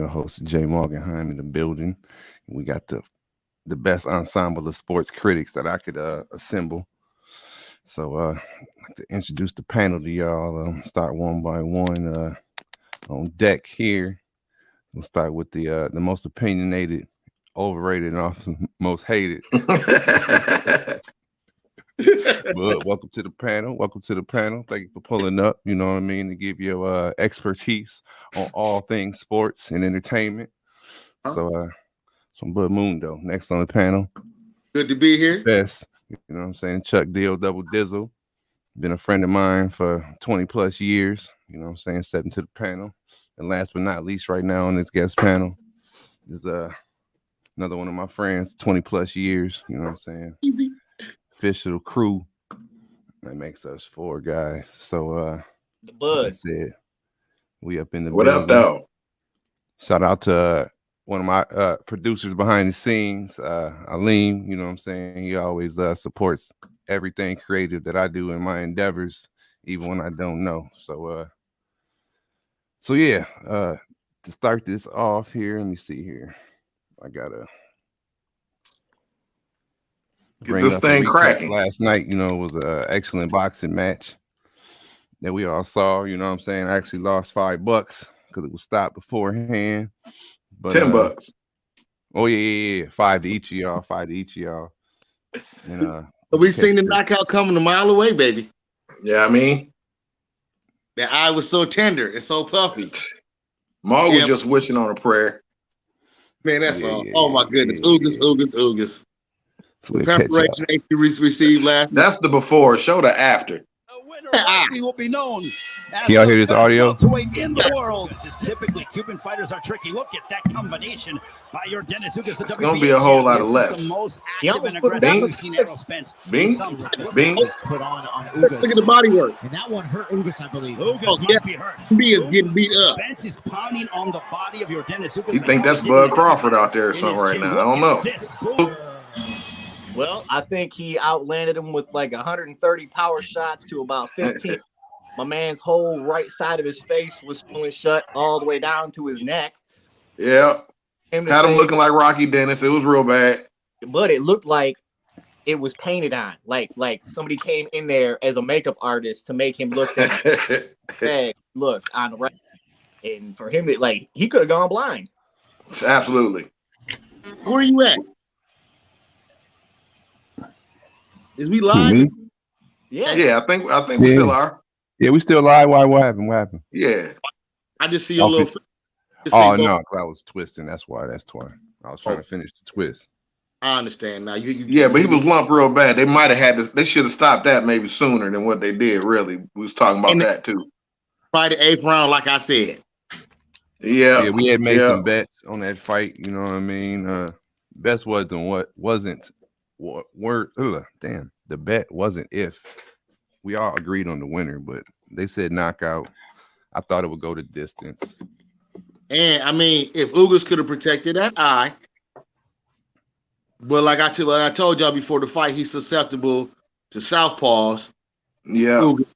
your host, Jay Morganheim, in the building. We got the best ensemble of sports critics that I could assemble. So I'd like to introduce the panel to y'all. Start one by one. On deck here, we'll start with the most opinionated, overrated, and also most hated. But welcome to the panel. Thank you for pulling up. You know what I mean, to give your expertise on all things sports and entertainment. So, some Bud Mundo next on the panel. Good to be here. Best, you know what I'm saying. Chuck Deal, Double Dizzle, been a friend of mine for 20 plus years. You know what I'm saying. Stepping to the panel, and last but not least, right now on this guest panel is another one of my friends, 20 plus years. You know what I'm saying. Easy. Official crew that makes us four guys. So the Bud. That's it. We up in the what building. up, though? Shout out to one of my producers behind the scenes, Aleem. You know what I'm saying. He always supports everything creative that I do in my endeavors, even when I don't know. So yeah. To start this off here, let me see here. I gotta get this thing cracking. Last night, you know, was an excellent boxing match that we all saw. You know what I'm saying? I actually lost $5 because it was stopped beforehand. But, $10. Oh yeah. 5 to each of y'all. And but we seen the knockout coming a mile away, baby. Yeah, I mean, that eye was so tender and so puffy. Ma was just wishing on a prayer. Man, that's all. Oh my goodness, Ugas. The preparation you received last. That's the before. Show the after. He will be known. Can y'all hear this audio? In the world. This is typically Cuban fighters are tricky. Look at that combination by your Dennis Ugas. It's going to be a whole lot of left. The most active and aggressive we've seen Errol Spence. Bing. Put on Ugas. Look at the body work. And that one hurt Ugas, I believe. Ugas might be hurt. He is getting beat up. Spence is pounding on the body of your Dennis Ugas. You think that's Bud Crawford out there or something right now? I don't know. Well, I think he outlanded him with like 130 power shots to about 15. My man's whole right side of his face was pulling shut all the way down to his neck. Yeah. Had him looking like Rocky Dennis. It was real bad. But it looked like it was painted on. Like somebody came in there as a makeup artist to make him look that look on the right. And for him, he could have gone blind. Absolutely. Where are you at? Is we live? Mm-hmm. Yeah, I think we still are. Yeah, we still live. What happened? Yeah. I just see your little. Oh no, because I was twisting. That's why. I was trying to finish the twist. I understand now. Yeah, but he was lumped real bad. They might have had to. They should have stopped that maybe sooner than what they did. Really, we was talking about that too. Probably the 8th round, like I said. Yeah, we had made some bets on that fight. You know what I mean? Best wasn't. The bet wasn't if. We all agreed on the winner, but they said knockout. I thought it would go the distance. And I mean, if Ugas could have protected that eye, but like I told y'all before the fight, he's susceptible to southpaws. Yeah, Ugas.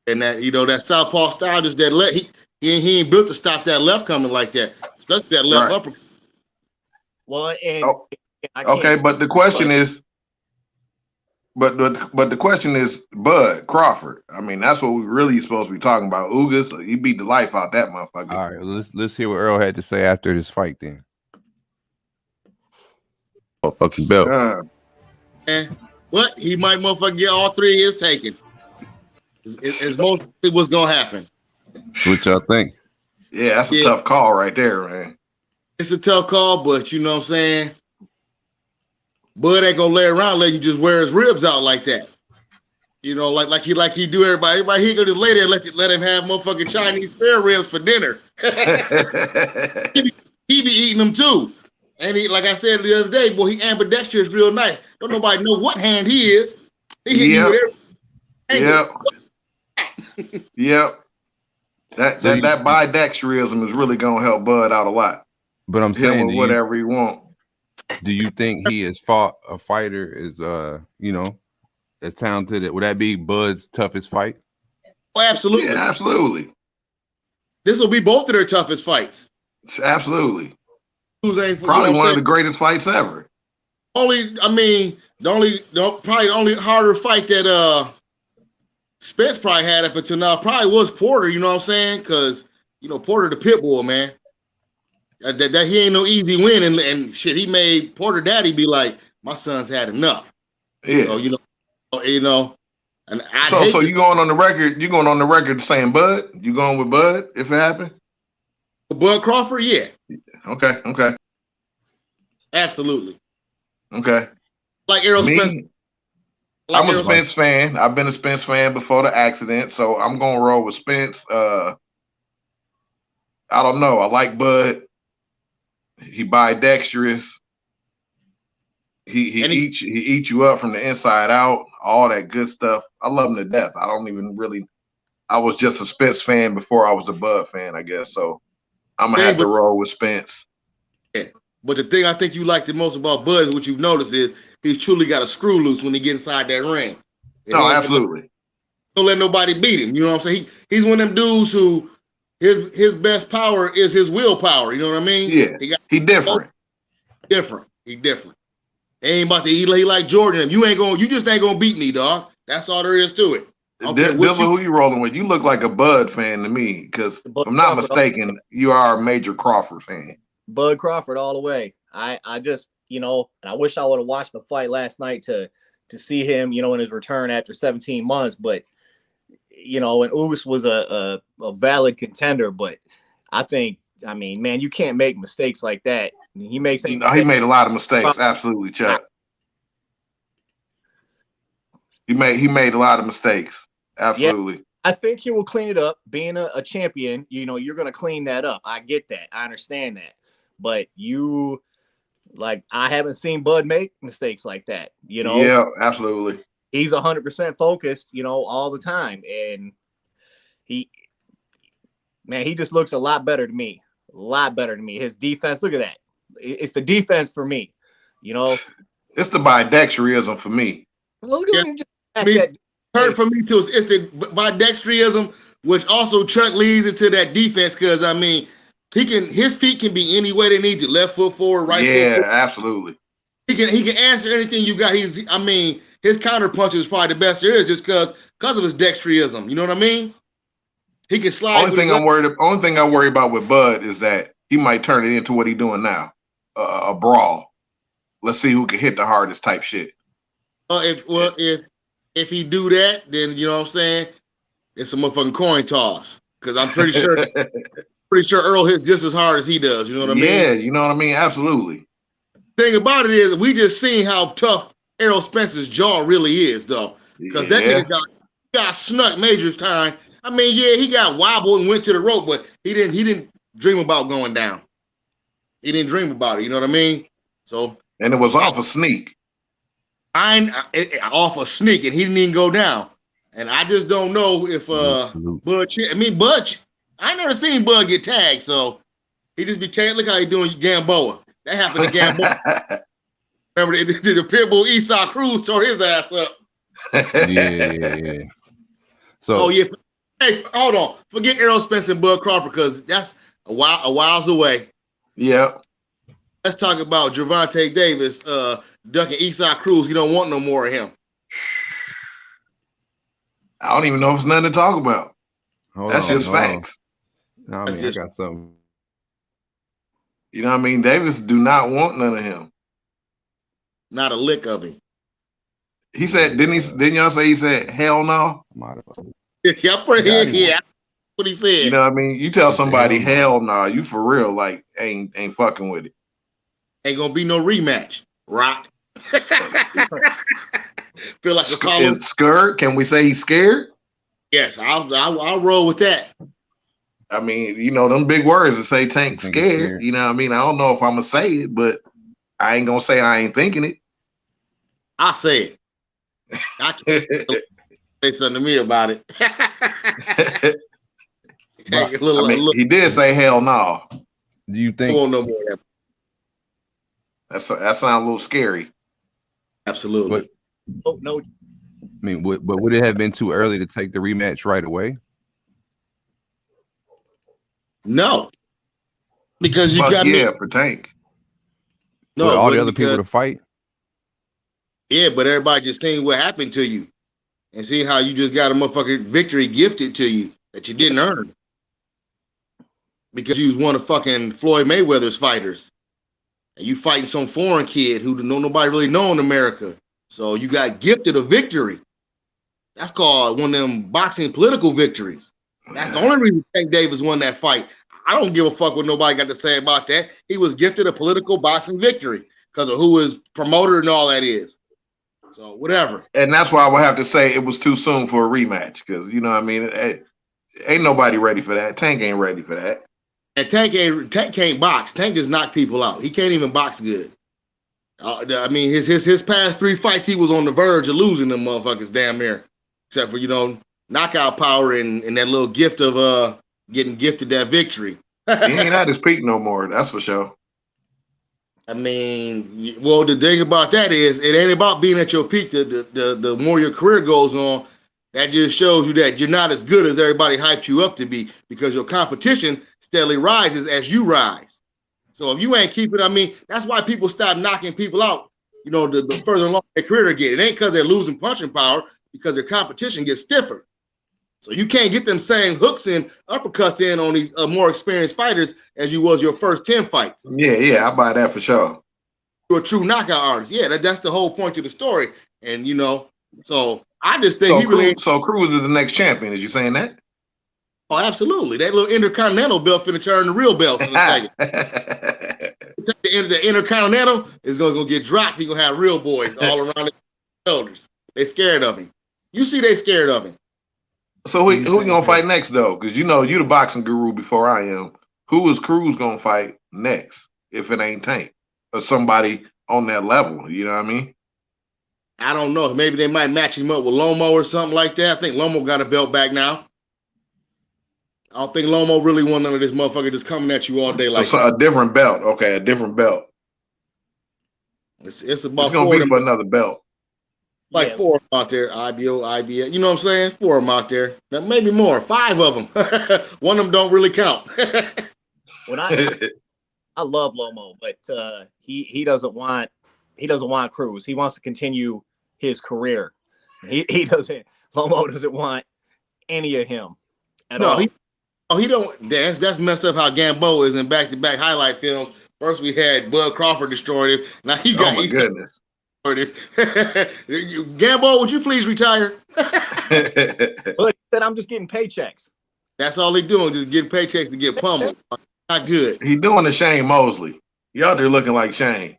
And that that southpaw style is that he ain't built to stop that left coming like that, especially that left upper. Well, and okay, but the question is. But the question is Bud Crawford. I mean, that's what we really supposed to be talking about. Ugas, he beat the life out that motherfucker. All right, let's hear what Earl had to say after this fight then. Oh, fucking belt. What? He might motherfucker get all 3 of his taken. It's most what's gonna happen. So what y'all think? Yeah, that's a tough call right there, man. It's a tough call, but you know what I'm saying? Bud ain't gonna lay around let you just wear his ribs out like that. You know, like he do everybody. Everybody he gonna just lay there and let him have motherfucking Chinese spare ribs for dinner. he be eating them too. And he, like I said the other day, boy, he ambidextrous real nice. Don't nobody know what hand he is. He hit you with Yep. That bidextrism is really gonna help Bud out a lot. But I'm saying whatever he want. Do you think he has fought a fighter as talented? Would that be Bud's toughest fight? Oh, absolutely. Yeah, absolutely. This will be both of their toughest fights. Absolutely. Cruz ain't Probably one of the greatest fights ever. Probably the only harder fight that Spence probably had up until now probably was Porter. You know what I'm saying? Because Porter the pit bull, man. That he ain't no easy win, and shit, he made Porter Daddy be like, my son's had enough. Yeah. So and so you going on the record? You going on the record saying Bud? You going with Bud if it happens? Bud Crawford, yeah. Okay. Absolutely. Okay. Like Errol Spence. I'm a Spence fan. I've been a Spence fan before the accident, so I'm gonna roll with Spence. I don't know. I like Bud. He bidextrous. He eats you up from the inside out. All that good stuff. I love him to death. I was just a Spence fan before I was a Bud fan, I guess. So I'm gonna have to roll with Spence. Yeah. But the thing I think you like the most about Bud is what you've noticed is he's truly got a screw loose when he gets inside that ring. No, absolutely. Don't let nobody beat him. You know what I'm saying? He's one of them dudes who his best power is his willpower. You know what I mean? Yeah. He different. He different. Ain't about to eat like Jordan. You just ain't gonna beat me, dog. That's all there is to it. Who you rolling with? You look like a Bud fan to me, because if I'm not mistaken, you are a major Crawford fan. Bud Crawford all the way. I just, and I wish I would have watched the fight last night to see him, in his return after 17 months. But, and Ugas was a valid contender, but man, you can't make mistakes like that. He makes he made a lot of mistakes. Absolutely, Chuck. He made a lot of mistakes. Absolutely. Yeah, I think he will clean it up. Being a champion, you're going to clean that up. I get that. I understand that. But I haven't seen Bud make mistakes like that. Yeah, absolutely. He's 100% focused, all the time, and he just looks a lot better to me. A lot better to me. His defense, look at that. It's the defense for me. It's the bidextrism for me. Look at him just hurt for me too. It's the bidextrism, which also Chuck leads into that defense, because his feet can be any way they need to. Left foot forward, right foot forward. Yeah, absolutely. He can answer anything you got. His counter punch is probably the best there is, just because of his dexterism. You know what I mean? He can slide. Only thing I worry about with Bud is that he might turn it into what he's doing now, a brawl. Let's see who can hit the hardest type shit. If he do that, then you know what I'm saying, it's a motherfucking coin toss. Because I'm pretty sure Earl hits just as hard as he does. You know what I mean? Yeah, you know what I mean? Absolutely. Thing about it is, we just seen how tough Errol Spence's jaw really is, though. Because that nigga got snuck major time. He got wobbled and went to the rope, but he didn't dream about going down. He didn't dream about it. You know what I mean? And it was off a sneak. Off a sneak, and he didn't even go down. And I just don't know if Bud. I never seen Bud get tagged, so he just became. Look how he doing Gamboa. That happened to Gamboa. Remember the Pitbull Esau Cruz tore his ass up. Yeah. So hey, hold on. Forget Errol Spence and Bud Crawford, because that's a whiles away. Yeah. Let's talk about Gervonta Davis ducking Esau Cruz. He don't want no more of him. I don't even know if it's nothing to talk about. That's just facts. I got something. You know what I mean? Davis do not want none of him. Not a lick of him. He said, didn't y'all say he said, hell no? Yeah, what he said. You know what I mean? You tell somebody hell no, you for real, like ain't fucking with it. Ain't gonna be no rematch. Rock. Feel like is scared? Can we say he's scared? Yes, I'll roll with that. I mean, them big words to say Tank scared. You know what I mean? I don't know if I'm gonna say it, but I ain't gonna say I ain't thinking it. I say it. I can't say something to me about it. He did say hell no. Do you think? No more. That sounds a little scary. Absolutely. No. Would it have been too early to take the rematch right away? No. Because you Fuck got yeah, me. for Tank. No, With it all the wasn't other people because- to fight. Yeah, but everybody just seeing what happened to you and see how you just got a motherfucking victory gifted to you that you didn't earn because you was one of fucking Floyd Mayweather's fighters and you fighting some foreign kid who nobody really know in America. So you got gifted a victory. That's called one of them boxing political victories. That's the only reason Tank Davis won that fight. I don't give a fuck what nobody got to say about that. He was gifted a political boxing victory because of who his promoter and all that is. So whatever. And that's why I would have to say it was too soon for a rematch because, you know what I mean? Ain't nobody ready for that. Tank ain't ready for that. And Tank can't box. Tank just knock people out. He can't even box good. I mean, his past 3 fights, he was on the verge of losing them motherfuckers damn near. Except for, knockout power and that little gift of getting gifted that victory. He ain't at his peak no more, that's for sure. I mean, well, the thing about that is it ain't about being at your peak. The more your career goes on, that just shows you that you're not as good as everybody hyped you up to be because your competition steadily rises as you rise. So if you ain't keeping, I mean, that's why people stop knocking people out, the further along their career they get. It ain't because they're losing punching power, because their competition gets stiffer. So you can't get them same hooks and uppercuts in on these more experienced fighters as you was your first 10 fights. Yeah, I buy that for sure. You're a true knockout artist. Yeah, that's the whole point of the story. And, so I just think So Cruz is the next champion. Is you saying that? Oh, absolutely. That little Intercontinental belt finna turn the real belt in a second. The Intercontinental is gonna get dropped. He's gonna have real boys all around his shoulders. They scared of him. You see they scared of him. So who you gonna fight next though? Because you the boxing guru before I am. Who is Cruz gonna fight next if it ain't Tank or somebody on that level? You know what I mean? I don't know. Maybe they might match him up with Lomo or something like that. I think Lomo got a belt back now. I don't think Lomo really want none of this motherfucker just coming at you all day like that. A different belt. Okay, a different belt. It's about it's gonna be for another belt. Like 4 of them out there, IBO. You know what I'm saying? 4 of them out there. Now, maybe more. 5 of them. One of them don't really count. When I love Lomo, but he doesn't want Cruz. He wants to continue his career. He doesn't. Lomo doesn't want any of him at all. He don't. That's messed up how Gambo is in back-to-back highlight films. First we had Bud Crawford destroyed him. Now you got. Oh my goodness. Gambo, would you please retire? But he said I'm just getting paychecks. That's all they doing, just getting paychecks to get pummeled. Not good. He doing the Shane Mosley. Y'all there looking like Shane.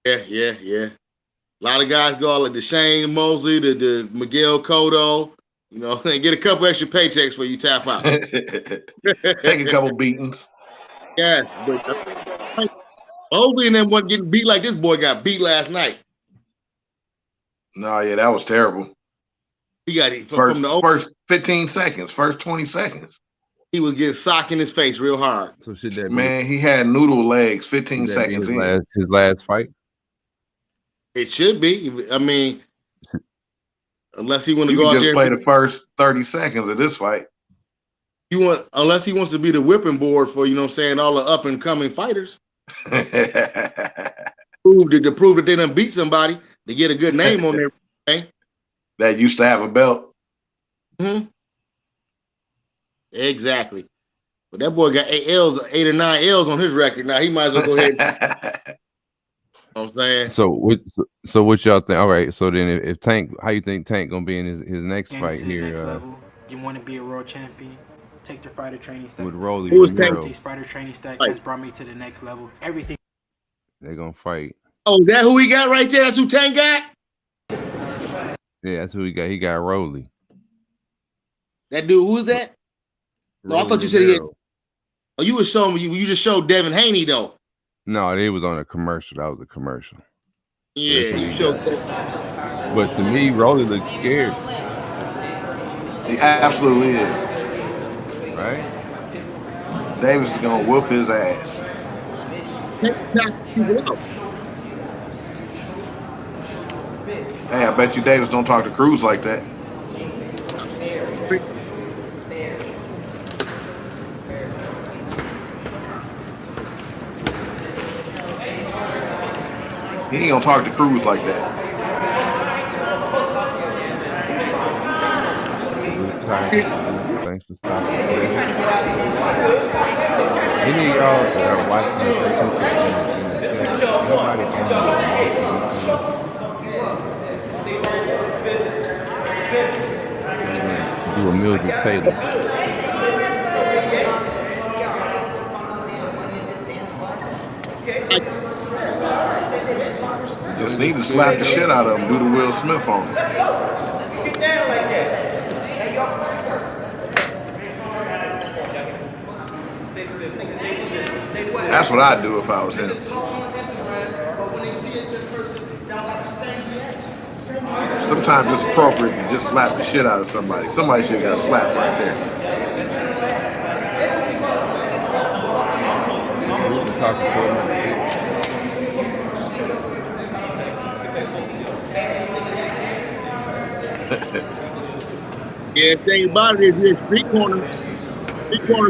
Yeah. A lot of guys go like the Shane Mosley, the Miguel Cotto. And get a couple extra paychecks before you tap out. Take a couple beatings. Yeah, but Mosley and them wasn't getting beat like this boy got beat last night. No, yeah, that was terrible. He got first 15 seconds, first 20 seconds. He was getting socked in his face real hard. So should that he had noodle legs 15 seconds in. His last fight? It should be. I mean, unless he want to go out there. Just play the first 30 seconds of this fight. Unless he wants to be the whipping board for, all the up and coming fighters. to prove that they done beat somebody to get a good name on their name. That used to have a belt. Mm-hmm. Exactly. But that boy got 8 or 9 L's on his record. Now he might as well go ahead. You know what I'm saying? So what y'all think? All right. So then if Tank, how you think Tank gonna be in his next fight here? Next level. You want to be a world champion? Take the fighter training stack. With Rolly. Who is Tank? This fighter training stack has brought me to the next level. Everything. They're gonna fight. Oh, is that who he got right there? That's who Tank got? Yeah, that's who he got. He got Rolly. That dude, who is that? No, I thought you said he had. Oh, you was showing me. You just showed Devin Haney though. No, it was on a commercial. That was a commercial. Yeah, you showed. But to me, Rolly looks scared. He absolutely is. Right? Davis is gonna whoop his ass. Hey, I bet you Davis don't talk to Cruz like that. He ain't gonna talk to Cruz like that. Thanks for stopping. Any of y'all that are watching do a Mildred Taylor. Just need to slap the shit out of him. Do the Will Smith on him. That's what I'd do if I was him. Sometimes it's appropriate to just slap the shit out of somebody. Somebody should have got slapped right there. Yeah, the thing about it is, yeah, street corner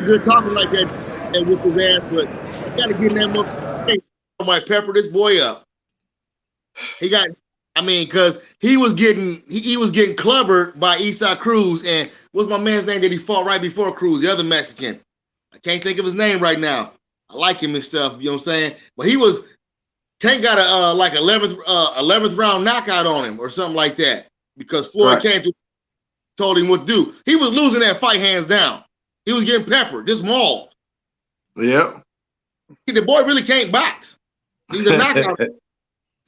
good talking like that and with his ass, but you gotta get in that motherfucker. I might pepper this boy up. He got, I mean, because he was getting clubbered by Eastside Cruz, and what's my man's name that he fought right before Cruz, the other Mexican? I can't think of his name right now. I like him and stuff, you know what I'm saying? But he was, Tank got a like 11th round knockout on him or something like that, because Floyd came to told him what to do. He was losing that fight hands down. He was getting peppered, just mauled. Yep. The boy really can't box. He's a knockout.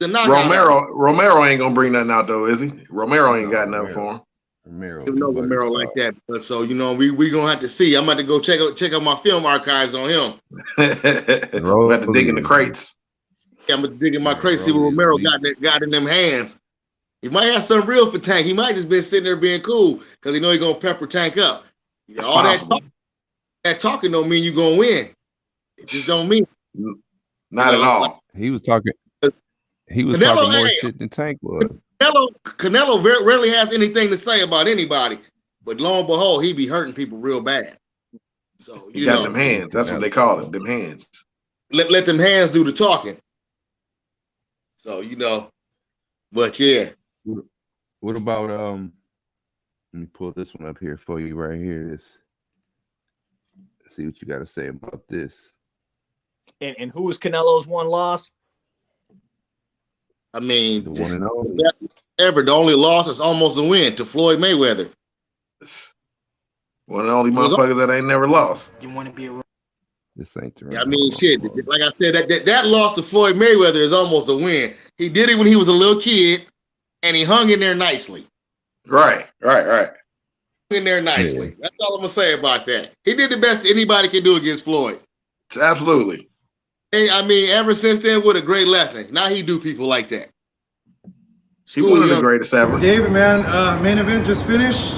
Romero ain't gonna bring nothing out though, is he? Romero ain't got nothing for him. Romero like that. But so you know, we gonna have to see. I'm about to go check out my film archives on him. We have to dig in the crates. Yeah, I'm gonna dig in my crates, see what Romero got in them hands. He might have something real for Tank. He might just been sitting there being cool because he know he's gonna pepper Tank up. You know, all that talking don't mean you're gonna win. It just don't mean. Not at all. He was talking. He was talking more shit than Tank was. Canelo rarely has anything to say about anybody, but lo and behold, he be hurting people real bad. So he got them hands. That's what they call it. Them hands. Let them hands do the talking. So you know, but yeah. What about let me pull this one up here for you right here. Let's see what you got to say about this. And who was Canelo's one loss? I mean, the one and only. The only loss is almost a win to Floyd Mayweather. One of the only motherfuckers that ain't never lost. You want to be a This ain't the I mean, shit. Like I said, that loss to Floyd Mayweather is almost a win. He did it when he was a little kid, and he hung in there nicely. Right. In there nicely. Yeah. That's all I'm gonna say about that. He did the best anybody can do against Floyd. Absolutely. I mean, ever since then, what a great lesson. Now he do people like that. He one of the greatest ever. David, man, main event just finished.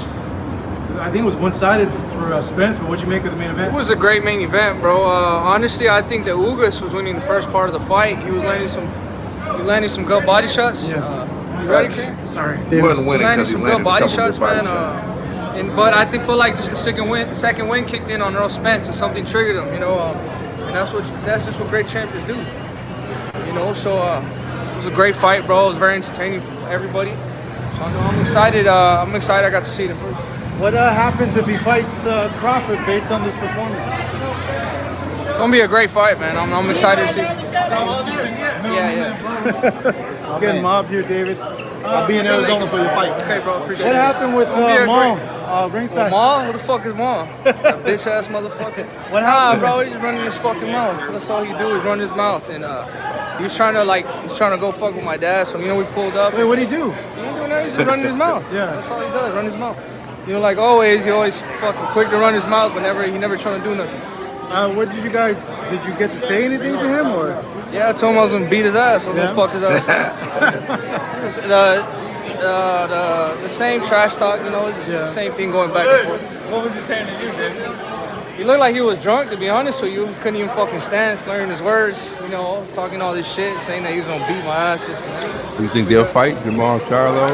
I think it was one-sided for Spence, but what'd you make of the main event? It was a great main event, bro. Honestly, I think that Ugas was winning the first part of the fight. He was landing some good body shots. Yeah. You ready, King? Sorry, David. He wasn't winning landing some good body shots, man. Shots. But I feel like just the second win kicked in on Earl Spence, and something triggered him, you know. And that's just what great champions do, you know. So it was a great fight, bro. It was very entertaining for everybody. So I'm excited. I got to see it in person. What happens if he fights Crawford based on this performance? It's gonna be a great fight, man. I'm excited to see. Yeah. Getting mobbed here, David. I'll be in Arizona for your fight. Okay, bro. Appreciate it. What happened with Maul? Ringside. Maul? Who the fuck is Maul? That bitch ass motherfucker. What happened? Bro, he's running his fucking mouth. That's all he do is run his mouth. And he was trying to go fuck with my dad. So you know we pulled up. Wait, what'd he do? He ain't doing that. He's just running his mouth. Yeah. That's all he does. Run his mouth. You know, like always, he always fucking quick to run his mouth, but he never trying to do nothing. What did you get to say anything to him or? Yeah, I told him I was gonna beat his ass. I was gonna fuck his ass. The same trash talk, you know, it's the same thing going back and forth. What was he saying to you, David? He looked like he was drunk, to be honest with you. He couldn't even fucking stand, slurring his words, you know, talking all this shit, saying that he was gonna beat my ass. Do you think they'll fight Jamal Charlo?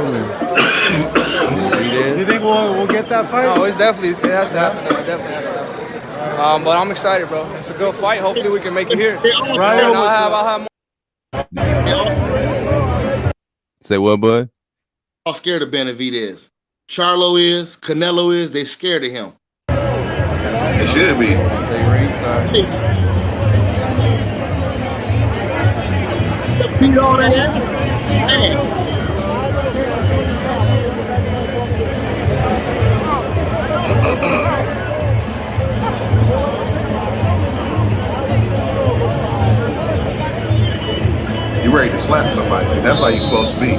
Do you think we'll get that fight? No, it has to happen. It definitely has to happen. But I'm excited, bro. It's a good fight. Hopefully we can make it here. Right. I'll have more. Say what, bud? All scared of Benavidez. Charlo is, Canelo is. They scared of him. It should be. Beat all that. You ready to slap somebody? That's how you're supposed to be.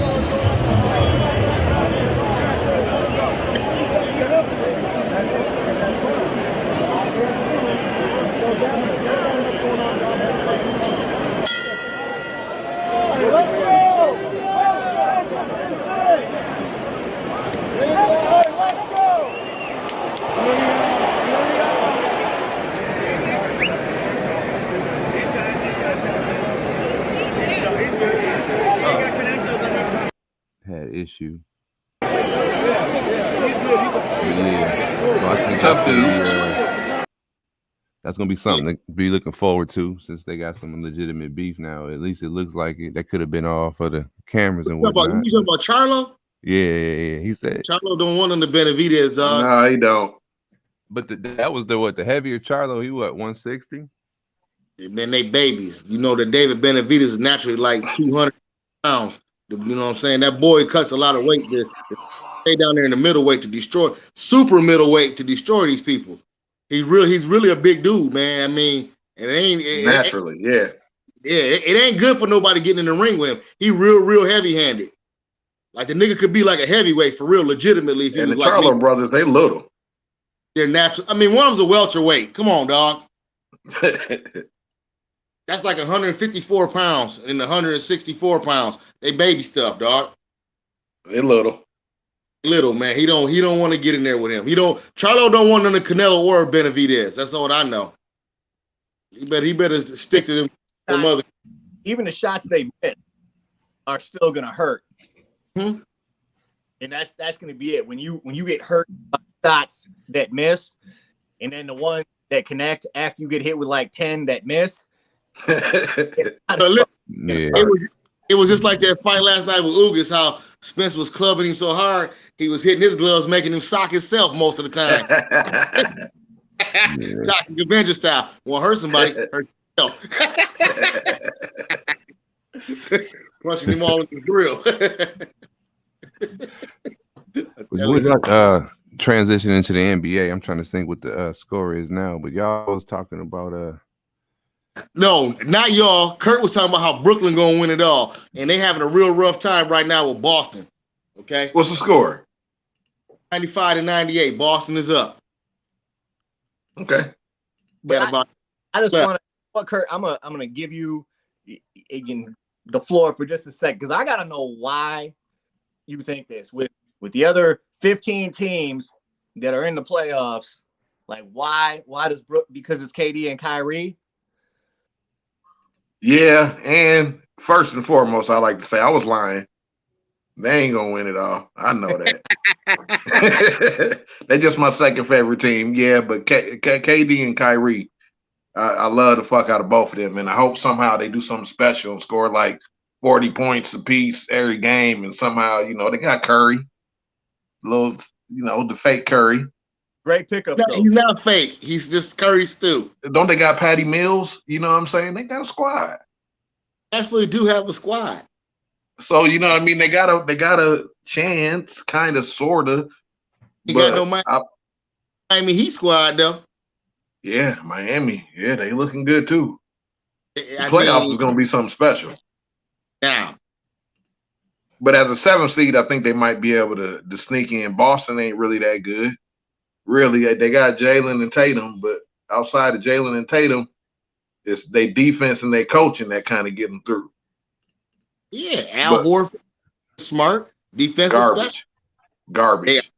Had issue. That's gonna be something to be looking forward to, since they got some legitimate beef now. At least it looks like it. That could have been all for the cameras and whatnot. You talking about Charlo? Yeah. He said Charlo don't want him to Benavidez, dog. No, he don't. But that was the heavier Charlo. He 160? Man, they babies. You know that David Benavidez is naturally like 200 pounds. You know what I'm saying? That boy cuts a lot of weight to stay down there in the middleweight to destroy, super middleweight to destroy these people. He's really a big dude, man. I mean, it ain't good for nobody getting in the ring with him. He real heavy-handed. Like the nigga could be like a heavyweight for real, legitimately. If he and was the like Charlo brothers, they little. They're natural. I mean, one of them's a welterweight. Come on, dog. That's like 154 pounds and 164 pounds. They baby stuff, dog. They little. Little, man. He don't want to get in there with him. Charlo don't want none of Canelo or Benavidez. That's all I know. He better stick to them other. Even the shots they miss are still gonna hurt. Hmm? And that's gonna be it. When you get hurt by shots that miss, and then the ones that connect after you get hit with like 10 that miss. It was just like that fight last night with Ugas, how Spence was clubbing him so hard, he was hitting his gloves, making him sock himself most of the time. Toxic Avenger style. Want to hurt somebody, hurt yourself. Punching him all in the grill. We're not transitioning into the NBA. I'm trying to think what the score is now, but y'all was talking about No, not y'all. Kurt was talking about how Brooklyn gonna win it all, and they having a real rough time right now with Boston. Okay, what's the score? 95-98. Boston is up. Okay, but I just want to, Kurt. I'm gonna give you again the floor for just a sec, because I gotta know why you think this with the other 15 teams that are in the playoffs. Like why does because it's KD and Kyrie? Yeah, and first and foremost, I like to say I was lying. They ain't gonna win it all. I know that. They're just my second favorite team. Yeah, but KD and Kyrie, I love the fuck out of both of them, and I hope somehow they do something special and score like 40 points apiece every game, and somehow they got Curry, the fake Curry. Great pickup. No, he's not fake. He's just Curry stew. Don't they got Patty Mills? You know what I'm saying? They got a squad. Actually, do have a squad. So you know what I mean? They got a chance, kind of, sorta. You got no Miami Heat squad though. Yeah, Miami. Yeah, they looking good too. The playoffs is gonna be something special. Yeah. But as a 7th seed, I think they might be able to sneak in. Boston ain't really that good. Really, they got Jalen and Tatum, but outside of Jalen and Tatum, it's their defense and their coaching that kind of get them through. Yeah, Al Horford, smart, defensive special. Garbage.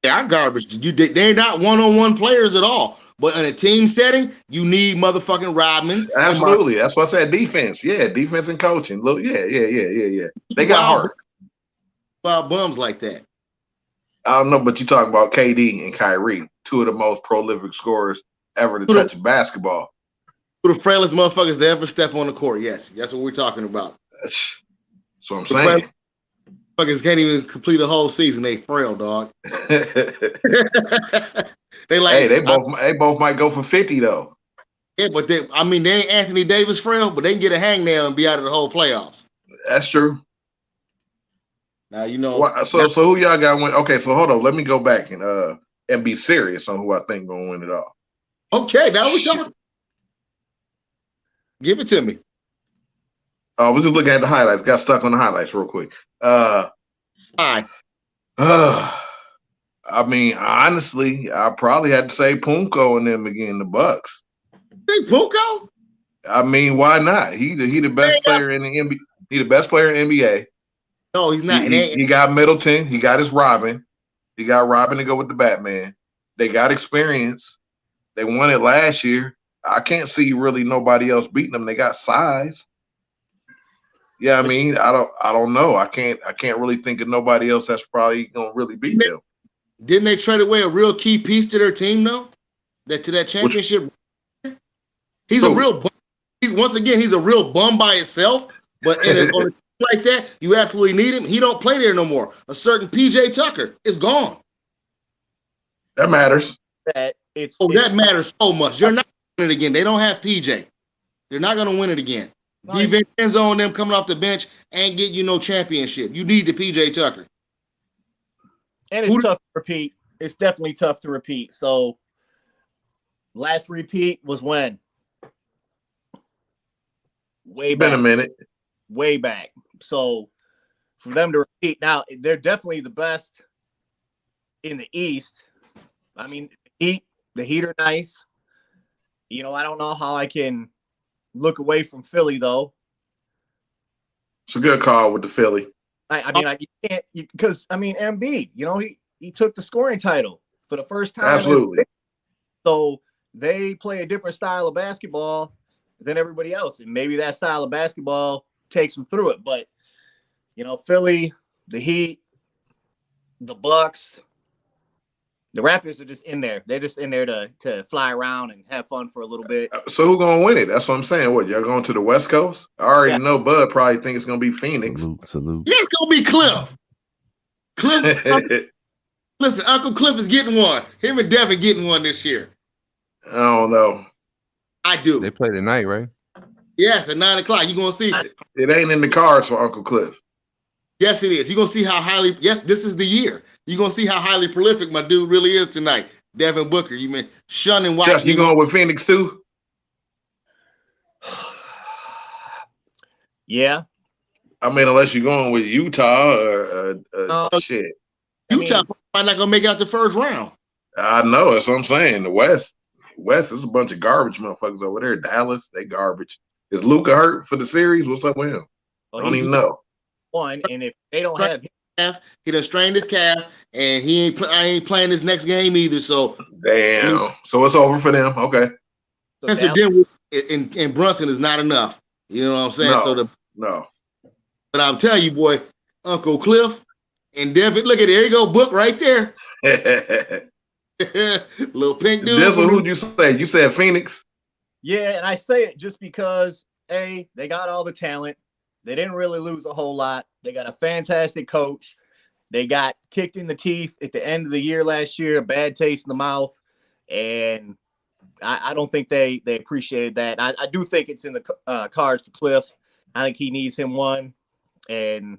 They are garbage. They're not one-on-one players at all. But in a team setting, you need motherfucking Rodman. Absolutely. That's what I said. Defense. Yeah, defense and coaching. Look, yeah. They got heart. Wild bums like that. I don't know, but you talk about KD and Kyrie, two of the most prolific scorers ever to touch basketball. the frailest motherfuckers to ever step on the court. Yes, that's what we're talking about. That's what I'm saying. Motherfuckers can't even complete a whole season. They frail, dog. They like, hey, they both might go for 50 though. Yeah, but they ain't Anthony Davis frail, but they can get a hangnail and be out of the whole playoffs. That's true. Now you know. So who y'all got win? Okay, so hold on. Let me go back and be serious on who I think gonna win it all. Okay, now we talking. Give it to me. We're just looking at the highlights. Got stuck on the highlights real quick. Hi. I mean, honestly, I probably had to say Punko and them again, the Bucks. Think Punko? I mean, why not? He the best player in the NBA. He the best player in the NBA. No, he's not. He got Middleton. He got his Robin. He got Robin to go with the Batman. They got experience. They won it last year. I can't see really nobody else beating them. They got size. Yeah, I mean, I don't know. I can't really think of nobody else that's probably gonna really beat them. Didn't they trade away a real key piece to their team though? To that championship. He's a real bum. Once again, he's a real bum by itself. But on a team like that, you absolutely need him. He don't play there no more. A certain PJ Tucker is gone. That matters. That matters so much. You're not winning it again. They don't have PJ. They're not gonna win it again. Nice. DiVincenzo and them coming off the bench ain't get you no championship. You need the PJ Tucker. And it's tough to repeat. It's definitely tough to repeat. So last repeat was when? Way back. Been a minute. Way back. So for them to repeat now, they're definitely the best in the East. I mean, the Heat are nice. You know, I don't know how I can look away from Philly though. It's a good call with the Philly. You can't because Embiid, you know, he took the scoring title for the first time. Absolutely. So they play a different style of basketball than everybody else, and maybe that style of basketball takes them through it. But you know, Philly, the Heat, the Bucks, the Raptors are just in there. They're just in there to fly around and have fun for a little bit. So who's gonna win it? That's what I'm saying. What, y'all going to the West Coast? I already know Bud probably think it's gonna be Phoenix. Salute. Yeah, it's gonna be Cliff. Listen, Uncle Cliff is getting one. Him and Devin getting one this year. I don't know. I do. They play tonight, right? Yes, at 9 o'clock. You're gonna see it. It ain't in the cards for Uncle Cliff. Yes, it is. You're gonna see how highly. Yes, this is the year. You're gonna see how highly prolific my dude really is tonight. Devin Booker. You mean shunning watching? Chuck, you going with Phoenix too? Yeah. I mean, unless you're going with Utah or shit. Utah might not gonna make it out the first round. I know. That's what I'm saying. The West is a bunch of garbage motherfuckers over there. Dallas, they garbage. Is Luka hurt for the series? What's up with him? I don't even know. One, and if they don't have him, he done strained his calf, and I ain't playing this next game either. So damn. So it's over for them. Okay. So Denver and Brunson is not enough. You know what I'm saying? No. But I'm telling you, boy, Uncle Cliff and Devin, look at there you go, Book right there. Little pink dude. This one, who'd you say? You said Phoenix? Yeah, and I say it just because they got all the talent. They didn't really lose a whole lot. They got a fantastic coach. They got kicked in the teeth at the end of the year last year, a bad taste in the mouth. And I don't think they appreciated that. I do think it's in the cards for Cliff. I think he needs him one. And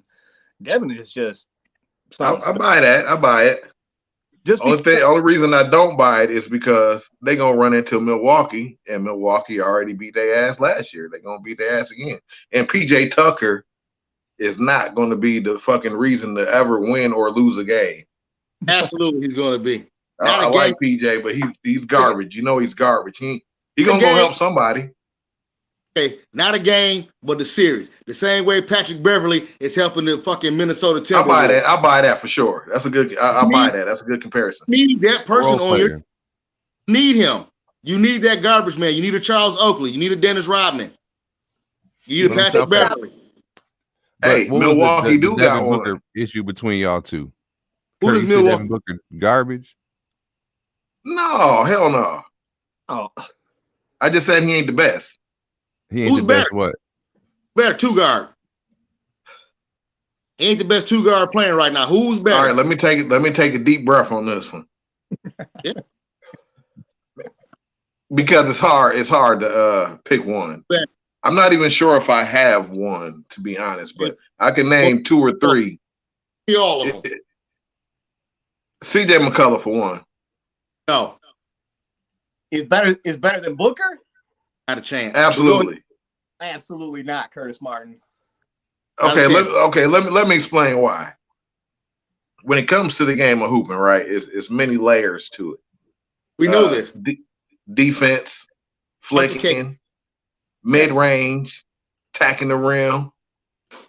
Devin is just I buy that. I buy it. Only reason I don't buy it is because they're gonna run into Milwaukee, and Milwaukee already beat their ass last year. They're gonna beat their ass again. And PJ Tucker is not gonna be the fucking reason to ever win or lose a game. Absolutely, he's gonna be. I like PJ, but he's garbage. You know he's garbage. He gonna go help somebody. Okay, not a game, but the series. The same way Patrick Beverly is helping the fucking Minnesota Timberwolves. I buy that for sure. That's a good. I buy that. That's a good comparison. Need that person on your. Need him. You need that garbage man. You need a Charles Oakley. You need a Dennis Rodman. You need a Patrick Beverly. Hey, Milwaukee do got one Booker issue between y'all two. Who is Milwaukee? Devin Booker garbage? No, hell no. Oh. I just said he ain't the best. He ain't Who's the best. better? What? Better two guard. He ain't the best two guard playing right now. Who's better? All right, let me take it. Let me take a deep breath on this one. Yeah. Because it's hard. It's hard to pick one. Yeah. I'm not even sure if I have one, to be honest, but I can name two or three. All of them. CJ McCullough for one. No, Is better than Booker? not a chance. Absolutely. Absolutely not, Curtis Martin. Okay, let me explain why. When it comes to the game of hooping, right, it's many layers to it. We know this. Defense, flicking, mid-range, attacking the rim,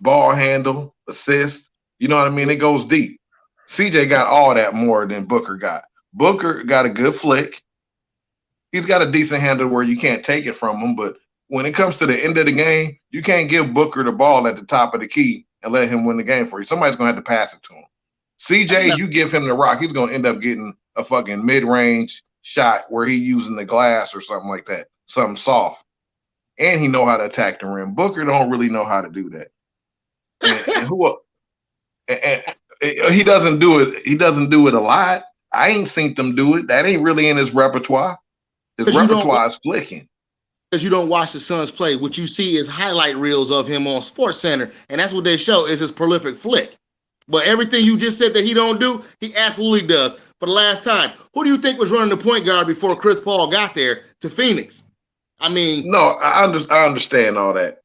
ball handle, assist. You know what I mean? It goes deep. CJ got all that more than Booker got. Booker got a good flick. He's got a decent handle where you can't take it from him, but when it comes to the end of the game, you can't give Booker the ball at the top of the key and let him win the game for you. Somebody's going to have to pass it to him. CJ, you give him the rock, he's going to end up getting a fucking mid-range shot where he's using the glass or something like that, something soft. And he know how to attack the rim. Booker don't really know how to do that. And he doesn't do it. He doesn't do it a lot. I ain't seen them do it. That ain't really in his repertoire. His repertoire is flicking. Because you don't watch the Suns play. What you see is highlight reels of him on Sports Center, and that's what they show is his prolific flick. But everything you just said that he don't do, he absolutely does. For the last time, who do you think was running the point guard before Chris Paul got there to Phoenix? I mean, no, I understand all that.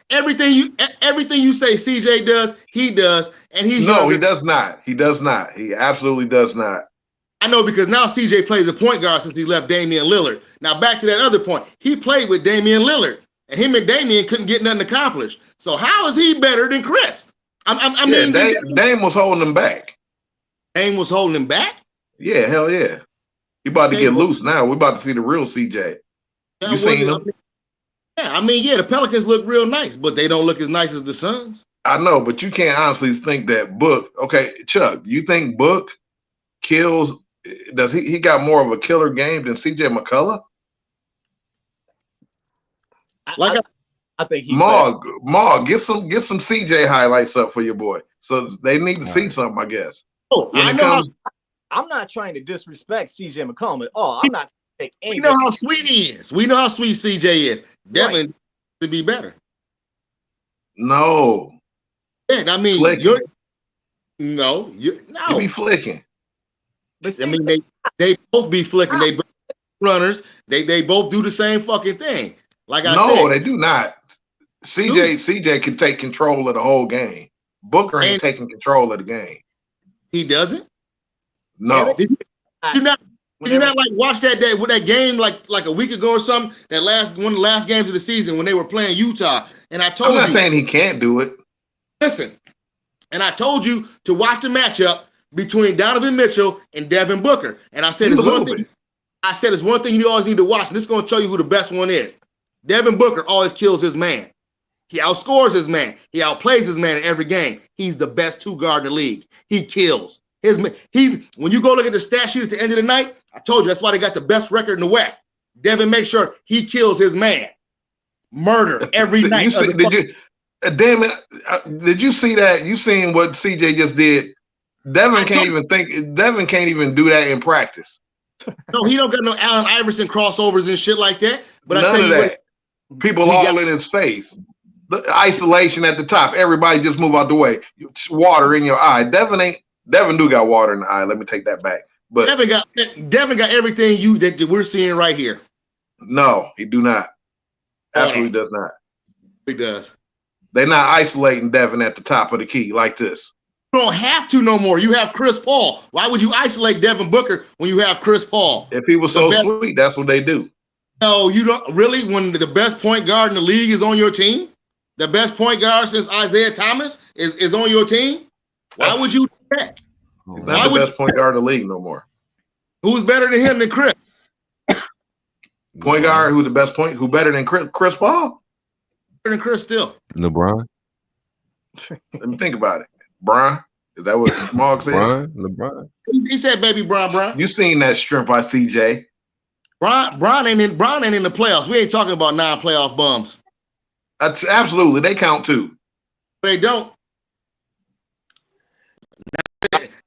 Everything you say CJ does, he does, and he's he does not. He does not. He absolutely does not. I know, because now CJ plays the point guard since he left Damian Lillard. Now back to that other point, he played with Damian Lillard, and him and Damian couldn't get nothing accomplished. So how is he better than Chris? I mean, Dame was holding him back. Dame was holding him back? Yeah, hell yeah. He about to get loose now. We're about to see the real CJ. You seen him? The Pelicans look real nice, but they don't look as nice as the Suns. I know, but you can't honestly think that Book. Okay, Chuck, you think Book kills? Does he got more of a killer game than CJ McCullough? I think he's Maul, get some CJ highlights up for your boy. So they need to see something, I guess. I'm not trying to disrespect CJ McCollum at all. I'm not. We know how sweet he is. We know how sweet CJ is. Definitely to be better. No. Yeah, I mean, you be flicking. I mean, they both be flicking. They both runners. They both do the same fucking thing. Like I said, no, they do not. CJ can take control of the whole game. Booker ain't taking control of the game. He doesn't. No. Did you not like watch that day with that game like a week ago or something? That one of the last games of the season when they were playing Utah, and I told you. I'm not saying he can't do it. Listen, and I told you to watch the matchup between Donovan Mitchell and Devin Booker, and I said it's one thing. I said it's one thing you always need to watch, and this is going to show you who the best one is. Devin Booker always kills his man. He outscores his man. He outplays his man in every game. He's the best two guard in the league. He kills his man. When you go look at the stat sheet at the end of the night, I told you that's why they got the best record in the West. Devin makes sure he kills his man. Murder every night. Damn it! Did you see that? You seen what CJ just did? Devin can't even do that in practice. No, he don't got no Allen Iverson crossovers and shit like that. But none of that. People all in his face. The isolation at the top. Everybody just move out the way. Water in your eye. Devin do got water in the eye. Let me take that back. But Devin got everything that we're seeing right here. No, he do not. Absolutely does not. He does. They're not isolating Devin at the top of the key like this. You don't have to no more. You have Chris Paul. Why would you isolate Devin Booker when you have Chris Paul? If he was so sweet, that's what they do. No, you don't really. When the best point guard in the league is on your team, the best point guard since Isaiah Thomas is on your team. Why would you do that? He's not the best point guard in the league no more. Who's better than him than Chris? Point guard who the best point? Who better than Chris Paul? Better than Chris still. LeBron. Let me think about it. Brian, is that what Mark said? LeBron. He said, "Baby Brian." You seen that shrimp by CJ? Bron ain't in the playoffs. We ain't talking about non-playoff bums. That's absolutely they count too. They don't.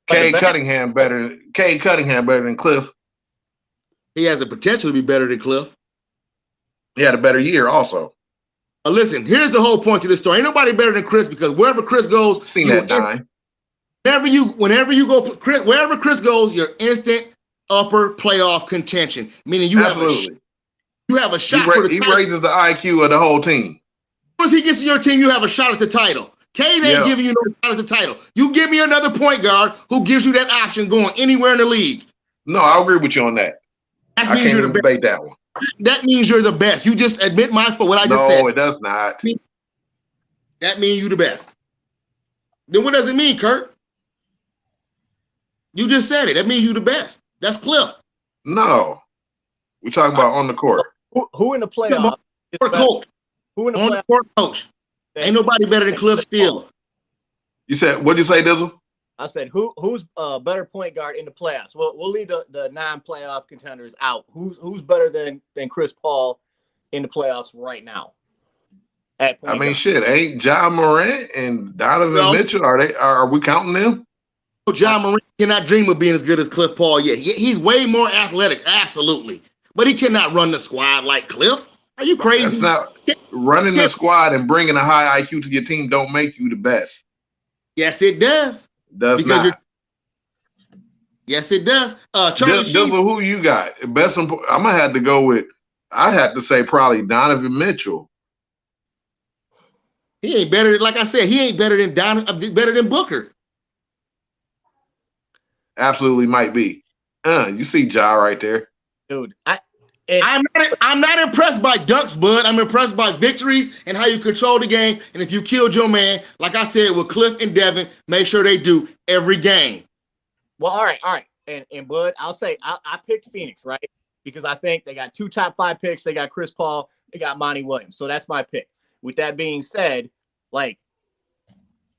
Cade Cunningham better than Cliff. He has the potential to be better than Cliff. He had a better year also. Listen, here's the whole point to this story. Ain't nobody better than Chris because wherever Chris goes, Seen that dime. Whenever you go, Chris, wherever Chris goes, you're instant upper playoff contention. Meaning you have a shot for the title. He raises the IQ of the whole team. Once he gets to your team, you have a shot at the title. Cade ain't giving you no shot at the title. You give me another point guard who gives you that option going anywhere in the league. No, I agree with you on that. I can't even debate that one. That means you're the best. You just admit what I just said. No, it does not. That means you the best. Then what does it mean, Kurt? You just said it. That means you the best. That's Cliff. No. We're talking about on the court. Who in the playoffs? Coach. Who in the playoffs? Court coach. Ain't nobody better than Cliff Steele. You said, what did you say, Dizzle? I said, who's a better point guard in the playoffs? We'll leave the non-playoff contenders out. Who's better than Chris Paul in the playoffs right now? Shit, ain't Ja Morant and Donovan Mitchell, are we counting them? Ja Morant cannot dream of being as good as Cliff Paul yet. He's way more athletic, absolutely. But he cannot run the squad like Cliff. Are you crazy? That's not running the squad and bringing a high IQ to your team don't make you the best. Yes, it does. Does not. Yes, it does. Dizzle, who you got? Best. I'm gonna have to go with. I'd have to say probably Donovan Mitchell. He ain't better. Like I said, he ain't better than better than Booker. Absolutely might be. You see Ja right there, dude. I'm not impressed by dunks, bud. I'm impressed by victories and how you control the game. And if you killed your man, like I said with Cliff and Devin, make sure they do every game. Well, all right. And Bud, I'll say I picked Phoenix, right? Because I think they got 2 top 5 picks. They got Chris Paul. They got Monty Williams. So that's my pick. With that being said, dude,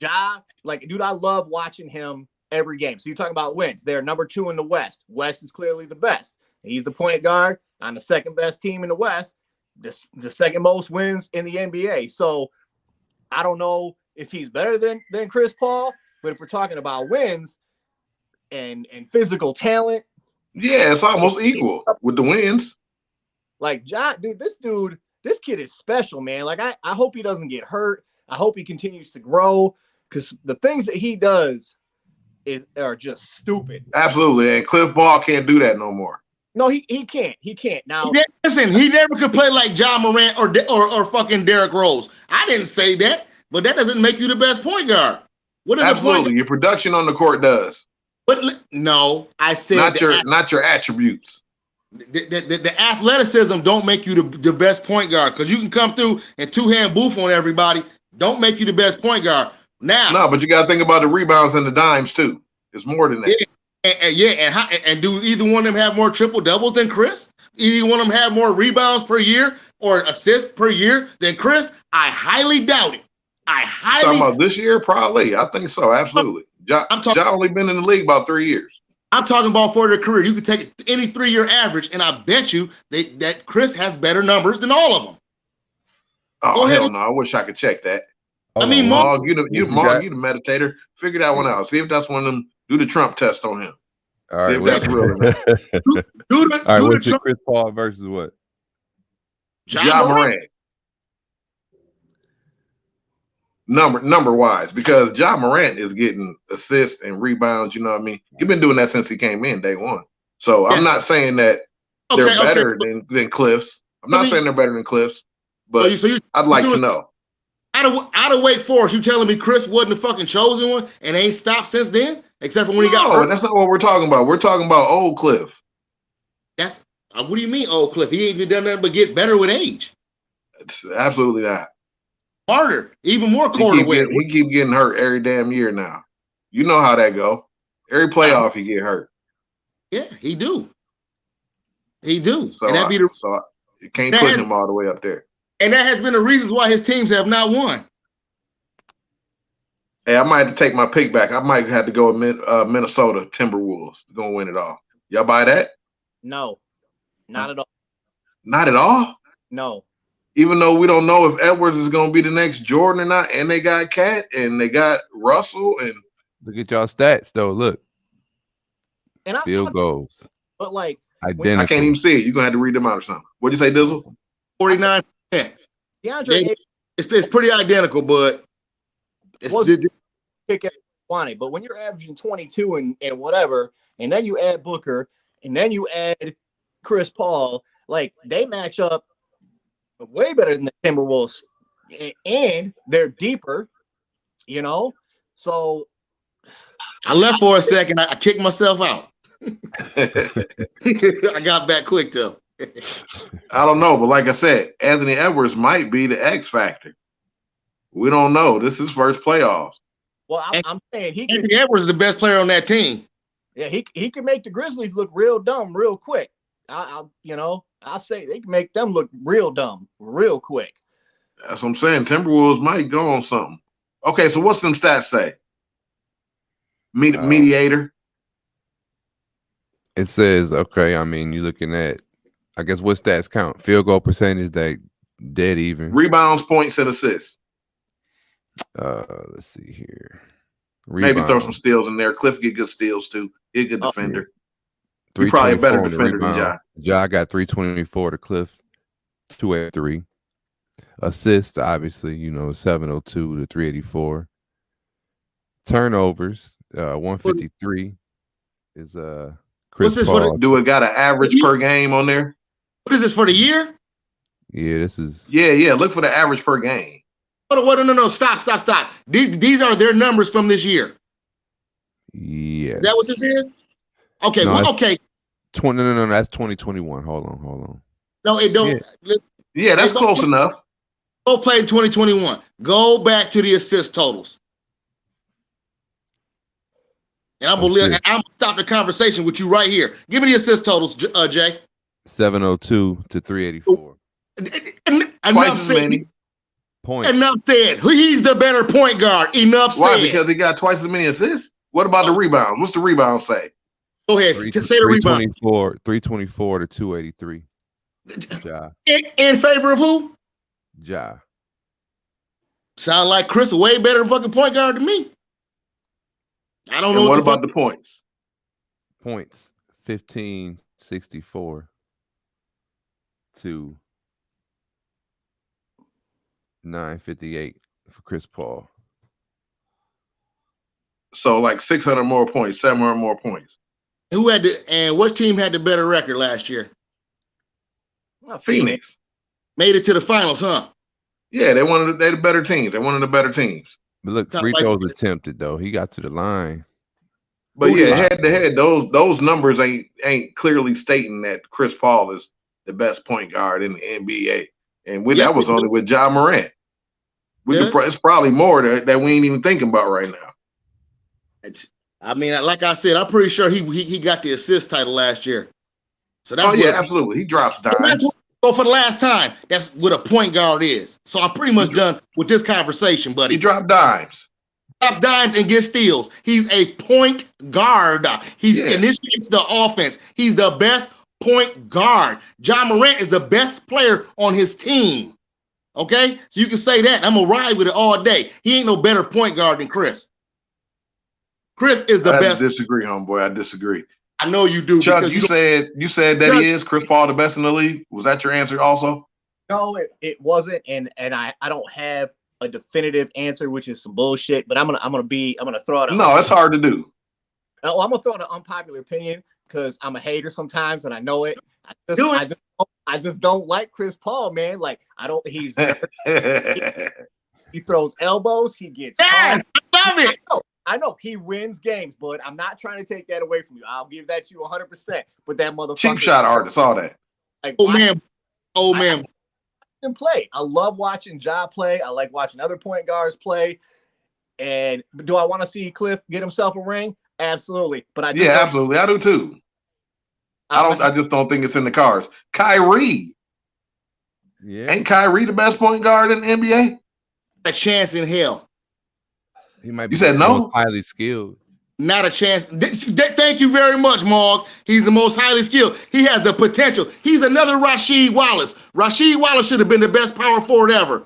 I love watching him every game. So you're talking about wins. They're number 2 in the West. West is clearly the best. He's the point guard on the second best team in the West, the second most wins in the NBA. So I don't know if he's better than Chris Paul, but if we're talking about wins and physical talent, yeah, it's almost equal with the wins. This kid is special, man. I hope he doesn't get hurt. I hope he continues to grow because the things that he does are just stupid. Absolutely, and Cliff Paul can't do that no more. No, he can't. He can't. Now, listen, he never could play like Ja Morant or fucking Derrick Rose. I didn't say that, but that doesn't make you the best point guard. Absolutely, your production on the court does. But no, I said not your attributes. The athleticism don't make you the best point guard because you can come through and 2-hand booth on everybody. Don't make you the best point guard. Now, no, but you got to think about the rebounds and the dimes too. It's more than that. And do either one of them have more triple doubles than Chris? Either one of them have more rebounds per year or assists per year than Chris? I highly doubt it. Talking about this year, probably. I think so. Absolutely. Ja only been in the league about 3 years. I'm talking about for their career. You can take any 3-year average, and I bet you that Chris has better numbers than all of them. Oh, hell no. I wish I could check that. I mean, Mark, you the meditator. Figure that one out. See if that's one of them. Do the Trump test on him. All right. See if that's real. All right. What's it? Chris Paul versus what? Ja Morant. Number wise, because Ja Morant is getting assists and rebounds. You know what I mean? He's been doing that since he came in day one. So I'm not saying that they're better than Cliff's. I'm not saying they're better than Cliff's, but I'd like to know. Out of Wake Forest, you telling me Chris wasn't the fucking chosen one and ain't stopped since then? Except for when he got hurt? No, that's not what we're talking about. We're talking about old Cliff. That's what do you mean, old Cliff? He ain't even done nothing but get better with age. It's absolutely not. Harder, even more quarter win. He keep getting hurt every damn year now. You know how that go. Every playoff he get hurt. Yeah, he do. He do. So, and you can't put him all the way up there. And that has been the reasons why his teams have not won. Hey, I might have to take my pick back. I might have to go with Minnesota Timberwolves. Gonna win it all. Y'all buy that? No. Not at all. Not at all? No. Even though we don't know if Edwards is going to be the next Jordan or not, and they got Cat, and they got Russell, and look at y'all stats though. Look, And field goals, but like identical. I can't even see it. You're going to have to read them out or something. What'd you say, Dizzle? 49%. DeAndre It's pretty identical, but it's pick it wanted. But when you're averaging 22 and whatever, and then you add Booker, and then you add Chris Paul, like they match up way better than the Timberwolves, and they're deeper, you know. So I left for a second. I kicked myself out. I got back quick though. I don't know, but like I said, Anthony Edwards might be the X factor. We don't know. This is first playoffs. Well, I'm saying Anthony Edwards is the best player on that team. Yeah, he can make the Grizzlies look real dumb real quick. I'll say they can make them look real dumb real quick. That's what I'm saying. Timberwolves might go on something. Okay, so what's them stats say? Mediator. It says, okay, I mean, you're looking at, I guess, what stats count? Field goal percentage, they dead even. Rebounds, points, and assists. Let's see here. Maybe throw some steals in there. Cliff get good steals too. He's a good defender. Yeah. He's probably a better defender than Ja. Ja got 324 to Cliff, 283. Assists, obviously, 702 to 384. Turnovers, 153 is Chris Paul. Do it got an average per game on there? What is this for the year? Yeah, this is. Yeah. Look for the average per game. No. Stop. These are their numbers from this year. Yes. Is that what this is? Okay. No, okay. No. That's 2021. Hold on. No, it don't. Yeah, that's close enough. Go play in 2021. Go back to the assist totals. And I'm gonna stop the conversation with you right here. Give me the assist totals, Jay. 702 to 384. Twice as many points. Enough said. He's the better point guard. Enough said. Why? Because he got twice as many assists. What about the rebounds? What's the rebound say? Go ahead. Just say the rebound. 324 to 283. Ja. In favor of who? Ja. Sound like Chris a way better fucking point guard than me. I don't know. What about the points? Points 1564 to 958 for Chris Paul. So like 600 more points, 700 more points. And what team had the better record last year? Phoenix. Made it to the finals, huh? Yeah, they're the better teams. They're one of the better teams. But look, free throws attempted though. He got to the line. But yeah, head to head, those numbers ain't clearly stating that Chris Paul is the best point guard in the NBA. And that was only with Ja Morant. It's probably more that we ain't even thinking about right now. I mean, like I said, I'm pretty sure he got the assist title last year. So that's absolutely. He drops dimes. So for the last time, that's what a point guard is. So I'm pretty much done with this conversation, buddy. He dropped dimes. Drops dimes and gets steals. He's a point guard. He initiates the offense. He's the best point guard. Ja Morant is the best player on his team. Okay? So you can say that. I'm going to ride with it all day. He ain't no better point guard than Chris. Chris is the best. I disagree, homeboy. I disagree. I know you do. Chuck, you said that he is Chris Paul the best in the league. Was that your answer also? No, it wasn't, and I don't have a definitive answer, which is some bullshit. But I'm gonna throw it. No, it's hard to do. Oh, I'm gonna throw out an unpopular opinion because I'm a hater sometimes, and I know it. I just don't like Chris Paul, man. Like he throws elbows. He gets. Yes, I love it. I know he wins games, but I'm not trying to take that away from you. I'll give that to you 100%. But that motherfucker, cheap shot artist, all that. Like, oh man, and play. I love watching Ja play. I like watching other point guards play. And do I want to see Cliff get himself a ring? Absolutely. But absolutely, I do too. I just don't think it's in the cards. Kyrie, ain't Kyrie the best point guard in the NBA? A chance in hell. He might be. You said no? Highly skilled. Not a chance. Thank you very much, Morg. He's the most highly skilled. He has the potential. He's another Rasheed Wallace. Rasheed Wallace should have been the best power forward ever.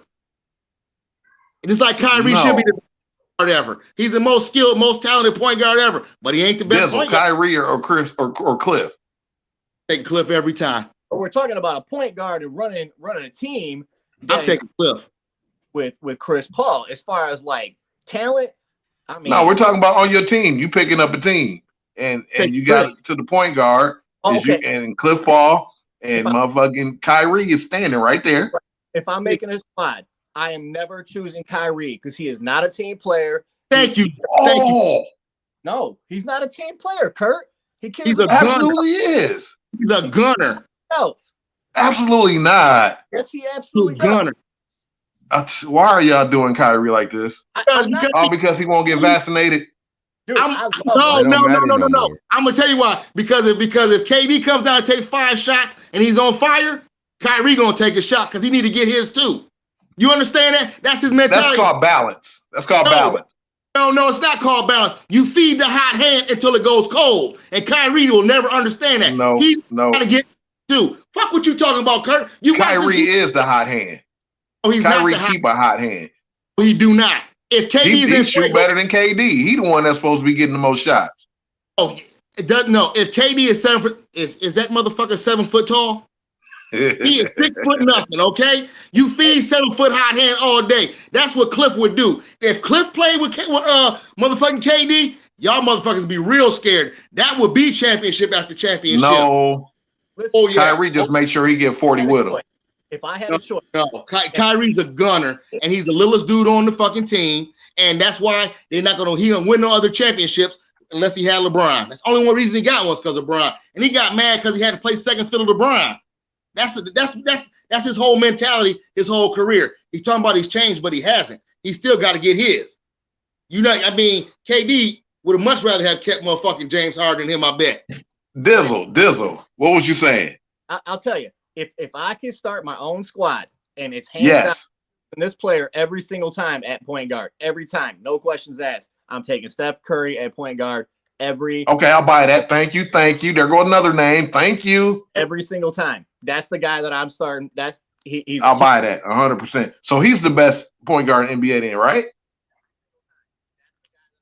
Just like Kyrie should be the best point guard ever. He's the most skilled, most talented point guard ever, but he ain't the best point guard. Kyrie or Chris or Cliff. Take Cliff every time. But we're talking about a point guard and running a team. I'm taking Cliff with Chris Paul. As far as like talent, I mean, no, we're talking about on your team. You picking up a team, and you got it to the point guard. And Cliff Paul and motherfucking Kyrie is standing right there. If I'm making a squad, I am never choosing Kyrie because he is not a team player. Thank you. No, he's not a team player, Kurt. He's absolutely is. He's a gunner. Absolutely not. Yes, he absolutely gunner. Why are y'all doing Kyrie like this? Because he won't get vaccinated. Dude, no. I'm gonna tell you why. Because if KD comes down and takes 5 shots and he's on fire, Kyrie gonna take a shot because he need to get his too. You understand that? That's his mentality. That's called balance. Balance. No, it's not called balance. You feed the hot hand until it goes cold, and Kyrie will never understand that. No. Gotta get too. Fuck what you talking about, Kurt. Kyrie is the hot hand. Oh, he's Kyrie not keep a hot hand. He do not. If KD he shoot better than KD. He the one that's supposed to be getting the most shots. Oh, it doesn't. No, if KD is 7 foot, is that motherfucker 7 foot tall? He is 6 foot nothing. Okay, you feed 7 foot hot hand all day. That's what Cliff would do. If Cliff played with motherfucking KD, y'all motherfuckers be real scared. That would be championship after championship. No. Listen, Kyrie just make sure he get 40 with him. If I had a choice. No, Kyrie's a gunner, and he's the littlest dude on the fucking team, and that's why he don't win no other championships unless he had LeBron. That's the only one reason he got one is because of LeBron. And he got mad because he had to play second fiddle to LeBron. That's his whole mentality, his whole career. He's talking about he's changed, but he hasn't. He still got to get his. KD would have much rather have kept motherfucking James Harden than him, I bet. Dizzle, what was you saying? I'll tell you. If I can start my own squad and it's hands down this player every single time at point guard, every time, no questions asked, I'm taking Steph Curry at point guard every. Okay, I'll buy that. Thank you. There goes another name. Thank you. Every single time. That's the guy that I'm starting. He's. I'll buy that 100%. So he's the best point guard in NBA then, right?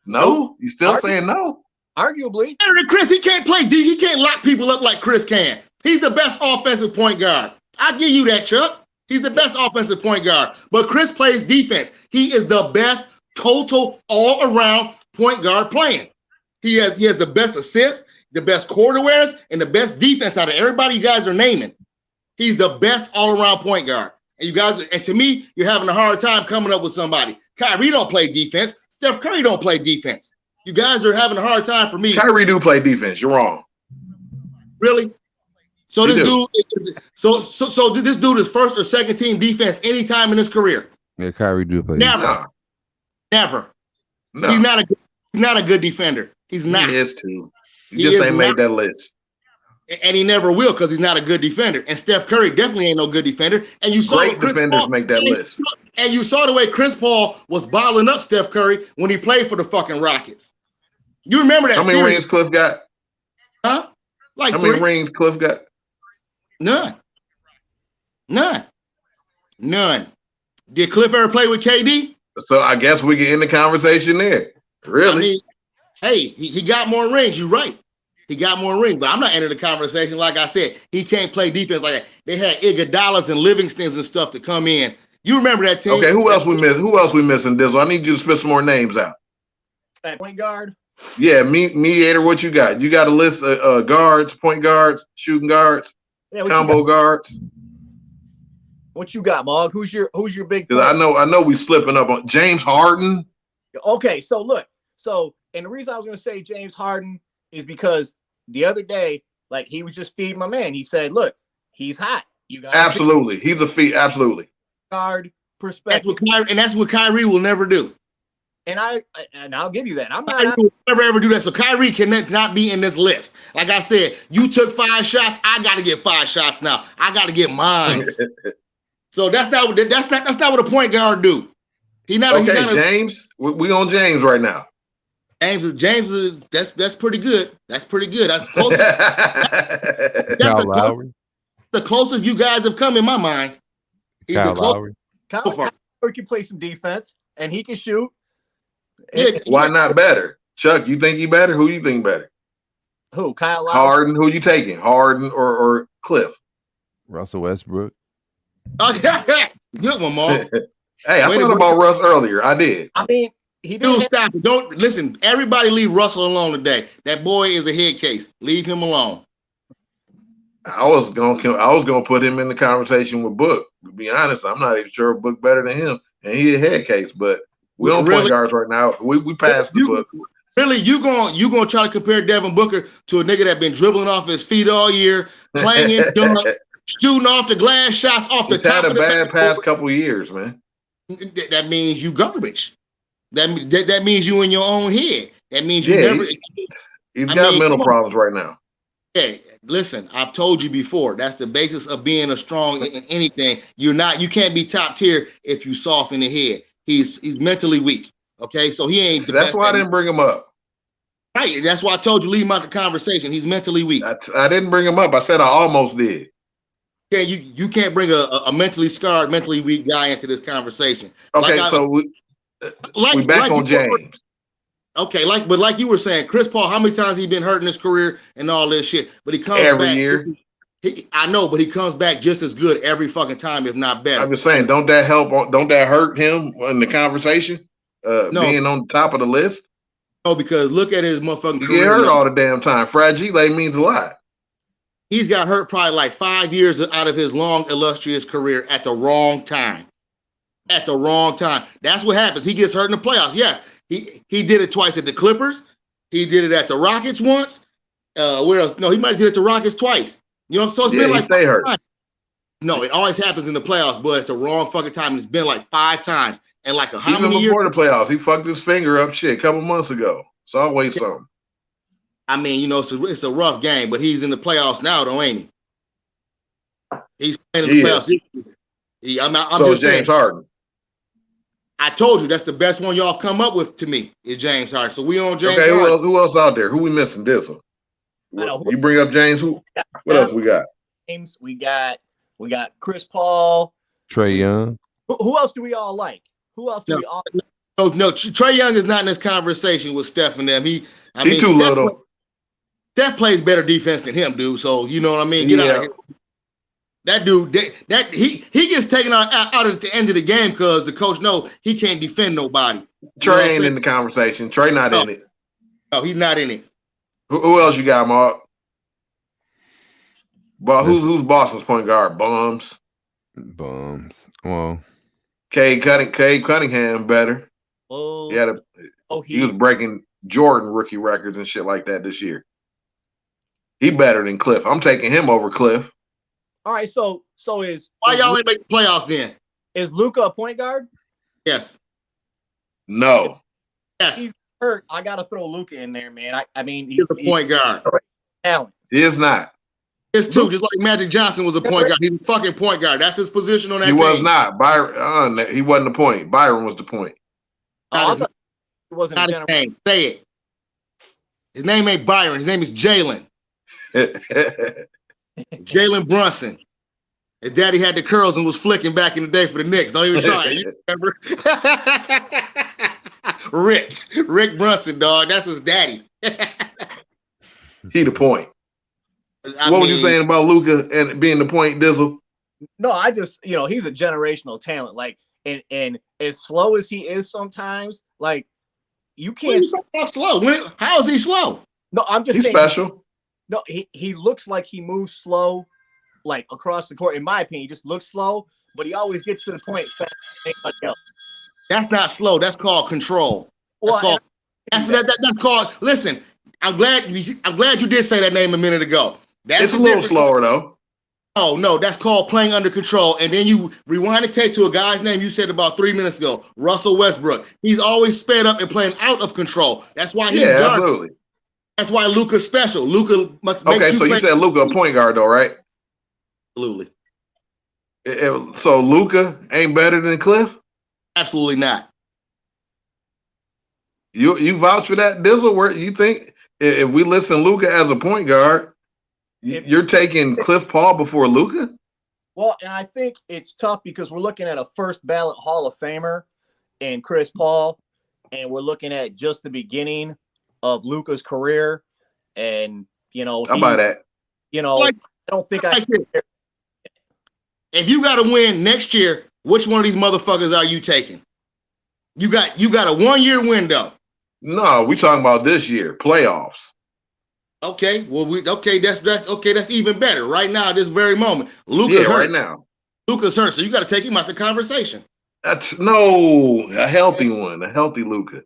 No, you still saying no? Arguably, Chris, he can't play D. He can't lock people up like Chris can. He's the best offensive point guard. I'll give you that, Chuck. He's the best offensive point guard. But Chris plays defense. He is the best total all-around point guard playing. He has the best assists, the best court awareness, and the best defense out of everybody you guys are naming. He's the best all-around point guard. And to me, you're having a hard time coming up with somebody. Kyrie don't play defense. Steph Curry don't play defense. You guys are having a hard time for me. Kyrie do play defense. You're wrong. Really? So this dude is first or second team defense anytime in his career. Yeah, Kyrie do play. Never. No. He's not a good defender. He's not. He is too. He just ain't made that list. And he never will because he's not a good defender. And Steph Curry definitely ain't no good defender. And you saw great defenders make that list. And you saw the way Chris Paul was bottling up Steph Curry when he played for the fucking Rockets. You remember that? How many rings Cliff got? Huh? Like how many rings Cliff got? None. Did Cliff ever play with KD? So I guess we can end the conversation there. Really? He got more rings. You're right. He got more rings, but I'm not ending the conversation. Like I said, he can't play defense like that. They had Iguodala's and Livingstons and stuff to come in. You remember that team? Okay, who else we missing, Dizzle? I need you to spit some more names out. At point guard? Yeah, mediator, what you got? You got a list of guards, point guards, shooting guards, combo guards. What you got, Mog? Who's your big? I know we slipping up on James Harden. Okay, so look, and the reason I was going to say James Harden is because the other day, like he was just feeding my man. He said, "Look, he's hot. You got absolutely. He's a feed. Absolutely. Guard perspective, that's what Kyrie will never do. And I'll give you that. I'm not Kyrie will never ever do that. So Kyrie cannot be in this list. Like I said, you took 5 shots. I got to get 5 shots now. I got to get mine. So that's not what a point guard do. James. We on James right now. James is that's pretty good. That's pretty good. That's close. Kyle Lowry. The closest you guys have come in my mind. He's Kyle the closest. Lowry. Kyle Lowry can play some defense, and he can shoot. Why not better? Chuck, you think he better? Who you think better? Who? Kyle Lowry? Harden. Who you taking? Harden or Cliff? Russell Westbrook. Oh, yeah. Good one, Mark. Hey, I thought about Russ earlier. I did. I mean, he Dude, stop it. Don't listen. Everybody leave Russell alone today. That boy is a head case. Leave him alone. I was gonna put him in the conversation with Book. To be honest, I'm not even sure Book better than him, and he a head case. But we don't point guards right now. We passed the Book. Really, you gonna try to compare Devin Booker to a nigga that been dribbling off his feet all year, playing in dunk, shooting off the glass shots off the top. He's had a bad past couple of years, man. That means you garbage. That means you in your own head. That means you never. He's got mental problems right now. Hey, listen, I've told you before. That's the basis of being a strong in anything. You can't be top tier if you soft in the head. He's mentally weak. Okay, so he ain't. That's why I didn't bring him up. Right, that's why I told you leave him out the conversation. He's mentally weak. I didn't bring him up. I said I almost did. Yeah, you can't bring a mentally scarred, mentally weak guy into this conversation. Okay, so we back on James. Okay, like you were saying, Chris Paul, how many times he been hurt in his career and all this shit? But he comes every back year. I know, but he comes back just as good every fucking time, if not better. I'm just saying, don't that help? Don't that hurt him in the conversation? Being on the top of the list? No, because look at his motherfucking you career. Get hurt all the damn time. Fragile means a lot. He's got hurt probably like 5 years out of his long, illustrious career at the wrong time. At the wrong time. That's what happens. He gets hurt in the playoffs. Yes. He did it twice at the Clippers. He did it at the Rockets once. Where else? No, he might have did it to Rockets twice. You know, so it's been like stay hurt. No, it always happens in the playoffs, but at the wrong fucking time. It's been like 5 times. And like how Even many before years? the playoffs, he fucked his finger up a couple months ago. So I'll wait some. I mean, you know, it's a rough game, but he's in the playoffs now, though, ain't he? He's playing in the playoffs. I'm so just James saying, Harden. I told you that's the best one y'all come up with to me is James Harden. So we on James. Okay, Harden. who else out there? Who we missing? Dizzle. You bring up James. Who? What else we got? James. We got Chris Paul. Trae Young. Who else do we all like? Who else do we all? No, Trae Young is not in this conversation with Steph and them. He too Steph little. Steph plays better defense than him, dude. So you know what I mean. Get out of here. That dude, he gets taken out at the end of the game because the coach knows he can't defend nobody. Trae ain't in the conversation. Trae not in it. No, he's not in it. Who else you got, Mark? But who's Boston's point guard? Bums. Well, Cade Cunningham better. Oh, he was breaking Jordan rookie records and shit like that this year. He better than Cliff. I'm taking him over Cliff. All right, so why y'all ain't make the playoffs then? Is Luka a point guard? Yes. No. Yes. He's hurt. I gotta throw Luka in there, man. I mean, he's a point guard. Talent. He is not. It's too, just like Magic Johnson was a point guard. He's a fucking point guard. That's his position on that team. He was not. Byron. He wasn't the point. Byron was the point. It wasn't not his name. Say it. His name ain't Byron. His name is Jalen. Jalen Brunson. His daddy had the curls and was flicking back in the day for the Knicks. Don't even try it. You remember? Rick Brunson, dog. That's his daddy. He the point. What was you saying about Luka and being the point, Dizzle? No, I just, he's a generational talent. Like, and as slow as he is sometimes, like, you can't. How slow? How is he slow? No, I'm just saying. He's special. No, he looks like he moves slow, like across the court. In my opinion, he just looks slow, but he always gets to the point fast. That's not slow. That's called control. That's called. Listen, I'm glad you did say that name a minute ago. It's a little slower though. Oh no, that's called playing under control. And then you rewind the tape to a guy's name you said about 3 minutes ago, Russell Westbrook. He's always sped up and playing out of control. That's why he's absolutely. That's why Luka's special. Luka must make you said Luka a point guard though, right? Absolutely. So Luka ain't better than Cliff? Absolutely not. You vouch for that, Dizzle? Where you think if we listen Luka as a point guard, you're taking Cliff Paul before Luka? Well, and I think it's tough because we're looking at a first ballot Hall of Famer in Chris Paul, and we're looking at just the beginning of Luka's career. And, you know, How about that? You know, I don't think I can. If you got to win next year, which one of these motherfuckers are you taking? You got a 1-year window. No, we talking about this year, playoffs. Okay, well, that's even better. Right now, at this very moment, Luka's hurt. Right now. Luka's hurt, so you got to take him out the conversation. That's a healthy one, a healthy Luka.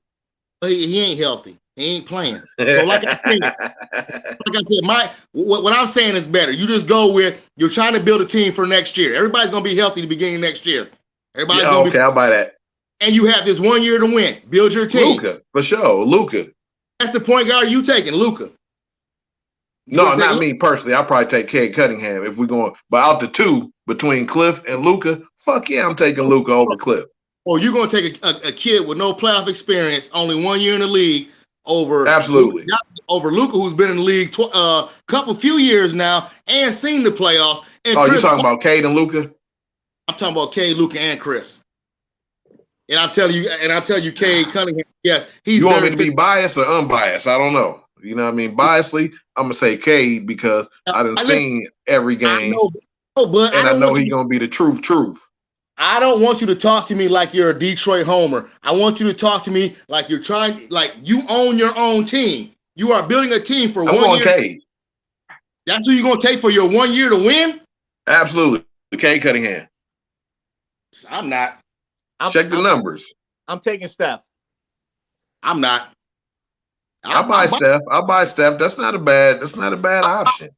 He ain't healthy. He ain't playing. So like I said, what I'm saying is better. You just go with you're trying to build a team for next year. Everybody's gonna be healthy at the beginning of next year. Everybody's gonna be. I'll buy that. And you have this 1 year to win. Build your team. Luka, for sure. Luka. That's the point guard you taking, Luka. No, not me personally. I'll probably take Cade Cunningham if we're going. But out the two between Cliff and Luka, fuck yeah, I'm taking Luka over Cliff. Or you're gonna take a kid with no playoff experience, only 1 year in the league, over absolutely over Luka, who's been in the league few years now and seen the playoffs. And Chris, you talking about Cade and Luka? I'm talking about Cade, Luka, and Chris. And I'm telling you, Cade Cunningham, yes, he's. You want me to be biased or unbiased? I don't know. You know what I mean? Biasedly, I'm gonna say Cade because I done seen every game, I know he's gonna be the truth. I don't want you to talk to me like you're a Detroit homer. I want you to talk to me like you own your own team. You are building a team for 1 year. Cade. That's who you're gonna take for your 1 year to win? Absolutely. Cade Cunningham. I'm not. Check the numbers. I'm taking Steph. I'm not. I'll buy Steph. That's not a bad option.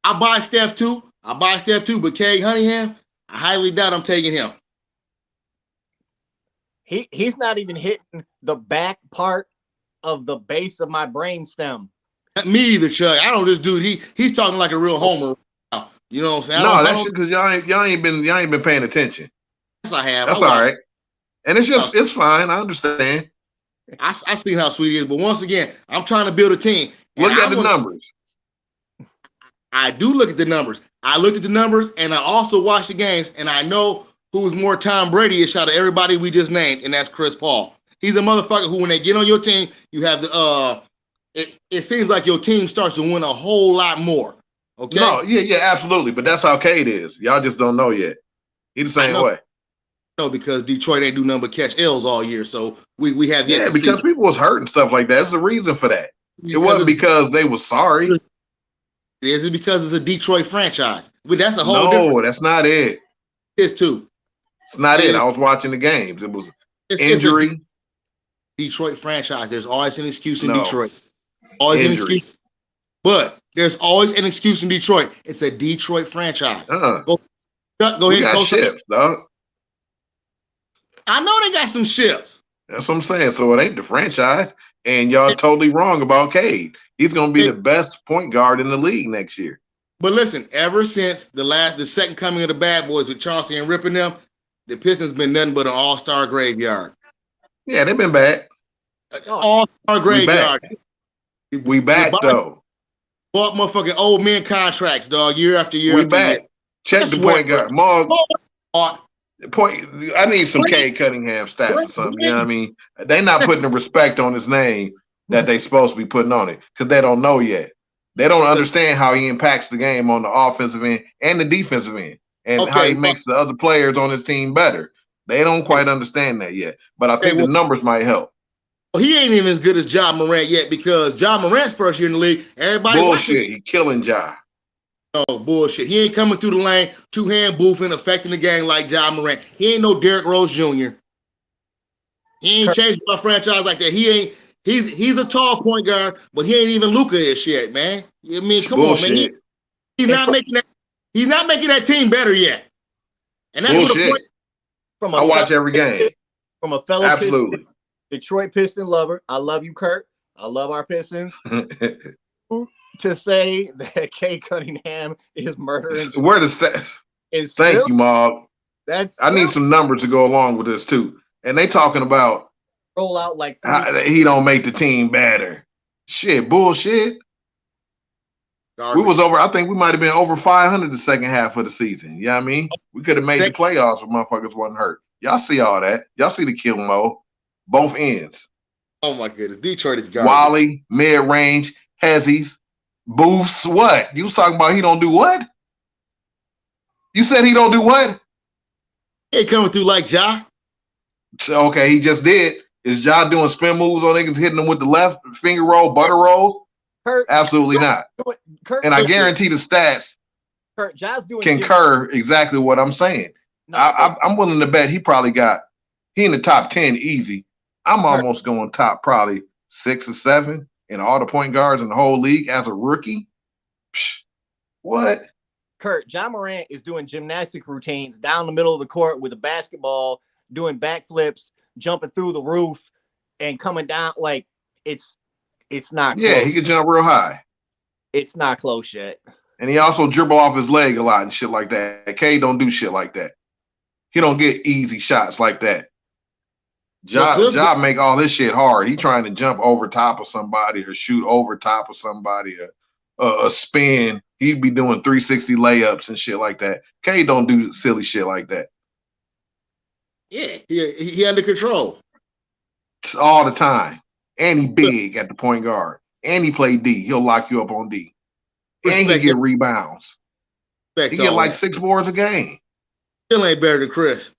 I buy Steph too. But Cade Cunningham, I highly doubt I'm taking him. He's not even hitting the back part of the base of my brain stem. Me either, Chuck. I don't just dude. He's talking like a real homer. You know what I'm saying? No, that's because y'all ain't been paying attention. Yes, I have. That's all right. And it's fine. I understand. I seen how sweet he is, but once again, I'm trying to build a team. Look at the numbers. I do look at the numbers. I looked at the numbers, and I also watch the games, and I know who's more Tom Brady-ish out of everybody we just named, and that's Chris Paul. He's a motherfucker who, when they get on your team, you have the it seems like your team starts to win a whole lot more. Okay. No, yeah, absolutely. But that's how Cade is. Y'all just don't know yet. He's the same way. No, because Detroit ain't do nothing but catch L's all year. So we have yet to because people was hurt and stuff like that. That's the reason for that. It wasn't because they was sorry. Is it because it's a Detroit franchise? But that's a whole different. No, that's not it. It's too. It's not it. I was watching the games. It was injury. It's Detroit franchise. There's always an excuse in Detroit. Always injury. An excuse. But there's always an excuse in Detroit. It's a Detroit franchise. Go ahead. We got ships, dog. I know they got some ships. That's what I'm saying. So it ain't the franchise. And y'all totally wrong about Cade. He's going to be the best point guard in the league next year. But listen, ever since the second coming of the bad boys with Chauncey and ripping them, the Pistons been nothing but an all-star graveyard. Yeah, they've been bad. All-star graveyard. We back though. Bought motherfucking old men contracts, dog, year after year. We back. Year. Check the point guard. Mark. I need some Cade Cunningham stats or something. You know what I mean? They not putting the respect on his name that they supposed to be putting on it because they don't know yet. They don't understand how he impacts the game on the offensive end and the defensive end and how he makes the other players on the team better. They don't quite understand that yet. But I think the numbers might help. Well, he ain't even as good as Ja Morant yet because Ja Morant's first year in the league, everybody bullshit. He killing Ja. No bullshit. He ain't coming through the lane, two-hand boofing, affecting the game like Ja Morant. He ain't no Derrick Rose Jr. He ain't changed my franchise like that. He's a tall point guard, but he ain't even Luka-ish yet, man. I mean, come on, man. He's not making that team better yet. And that's bullshit. I watch every game. From a fellow absolutely Detroit Piston lover. I love you, Kurt. I love our Pistons. To say that Cade Cunningham is murdering. Where the stats? Thank you, Mog. I need some numbers to go along with this too. And they talking about roll out like he don't make the team better. Shit, bullshit. We was over. I think we might have been over 500 the second half of the season. You know what I mean? We could have made the playoffs if motherfuckers wasn't hurt. Y'all see all that? Y'all see the kill mode, both ends. Oh my goodness, Detroit is garbage. Wally, mid range, Hezzies, Booths. What you was talking about? He don't do what? You said he don't do what? He ain't coming through like Ja. So, okay, he just did. Is Ja doing spin moves on niggas, hitting them with the left finger roll, butter roll? Kurt, absolutely not. And I guarantee the stats Kurt, Ja's doing concur exactly what I'm saying. No, I'm willing to bet he in the top 10 easy. I'm almost going top probably 6 or 7 in all the point guards in the whole league as a rookie. Psh, what? Kurt, Ja Morant is doing gymnastic routines down the middle of the court with a basketball, doing backflips, jumping through the roof, and coming down like it's not close. Yeah, he can jump real high. It's not close yet. And he also dribble off his leg a lot and shit like that. K don't do shit like that. He don't get easy shots like that. Ja make all this shit hard. He trying to jump over top of somebody or shoot over top of somebody or a spin. He'd be doing 360 layups and shit like that. K don't do silly shit like that. Yeah, he under control. It's all the time. And he big at the point guard. And he play D. He'll lock you up on D. And he get rebounds. He get like 6 boards a game. Still ain't better than Chris.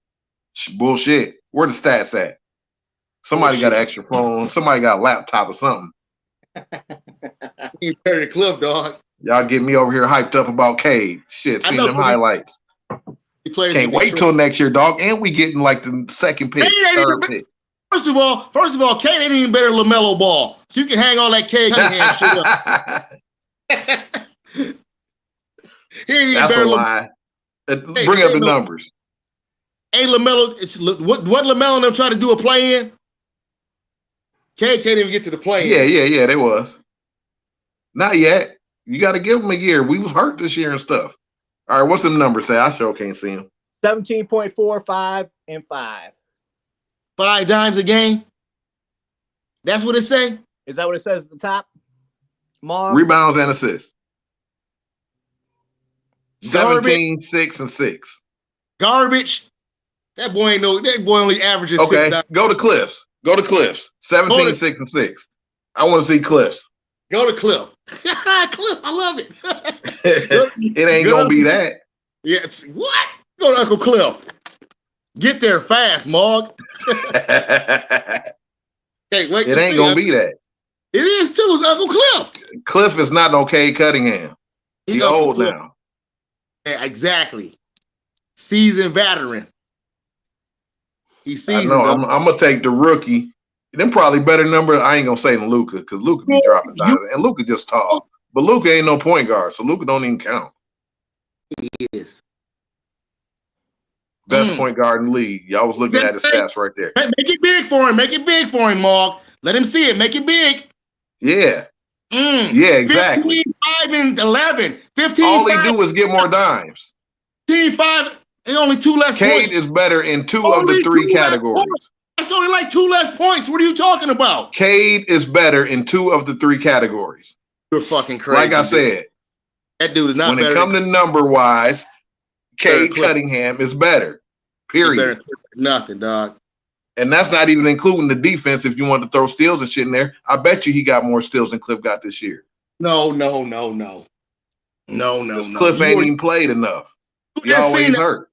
Bullshit. Where the stats at? Somebody got an extra phone. Somebody got a laptop or something. He's better than Cliff, dog. Y'all get me over here hyped up about Cade. Shit, seeing them highlights. Can't wait till next year, dog. And we getting like the second pick, third pick. First of all, Cade ain't even better than LaMelo Ball. So you can hang all that Cade Cunningham shit up. He ain't even That's better a lie. Bring up the numbers. Hey, LaMelo, what LaMelo and them try to do a play-in? Cade can't even get to the play-in. Yeah, they was. Not yet. You got to give him a year. We was hurt this year and stuff. All right, what's the numbers say? I sure can't see him. 17.45 and 5. 5 dimes a game? That's what it say? Is that what it says at the top? Mom? Rebounds and assists. 17, 6, and 6. Garbage. That boy only averages 6 dimes. Go to Cliffs. 17, 6, and 6. I want to see Cliffs. Go to Cliff. Cliff, I love it. It ain't going to be that. Yeah, what? Go to Uncle Cliff. Get there fast, Mog. Hey, wait. It ain't going to be that. It is too. It's Uncle Cliff. Cliff is not no Cade Cunningham. He's old now. Yeah, exactly. Seasoned veteran. He's seasoned. I'm going to take the rookie. Them probably better number. I ain't going to say than Luka because Luka be dropping time. And Luka just tall. But Luka ain't no point guard. So Luka don't even count. He is. Best point guard in the league. Y'all was looking at his stats right there. Make it big for him. Make it big for him, Mog. Let him see it. Make it big. Yeah. Yeah, exactly. 15, 5, and 11. 15, all 5, he do is get more dimes. 15, 5, and only 2 less Cade points. Cade is better in 2 of the 3 categories. That's only like 2 less points. What are you talking about? Cade is better in 2 of the 3 categories. You're fucking crazy. Like I said. That dude is not better. When it comes to number-wise, Cade Cunningham is better. Period. Better nothing, dog. And that's not even including the defense. If you want to throw steals and shit in there, I bet you he got more steals than Cliff got this year. No. Cliff ain't even played enough. He always hurt.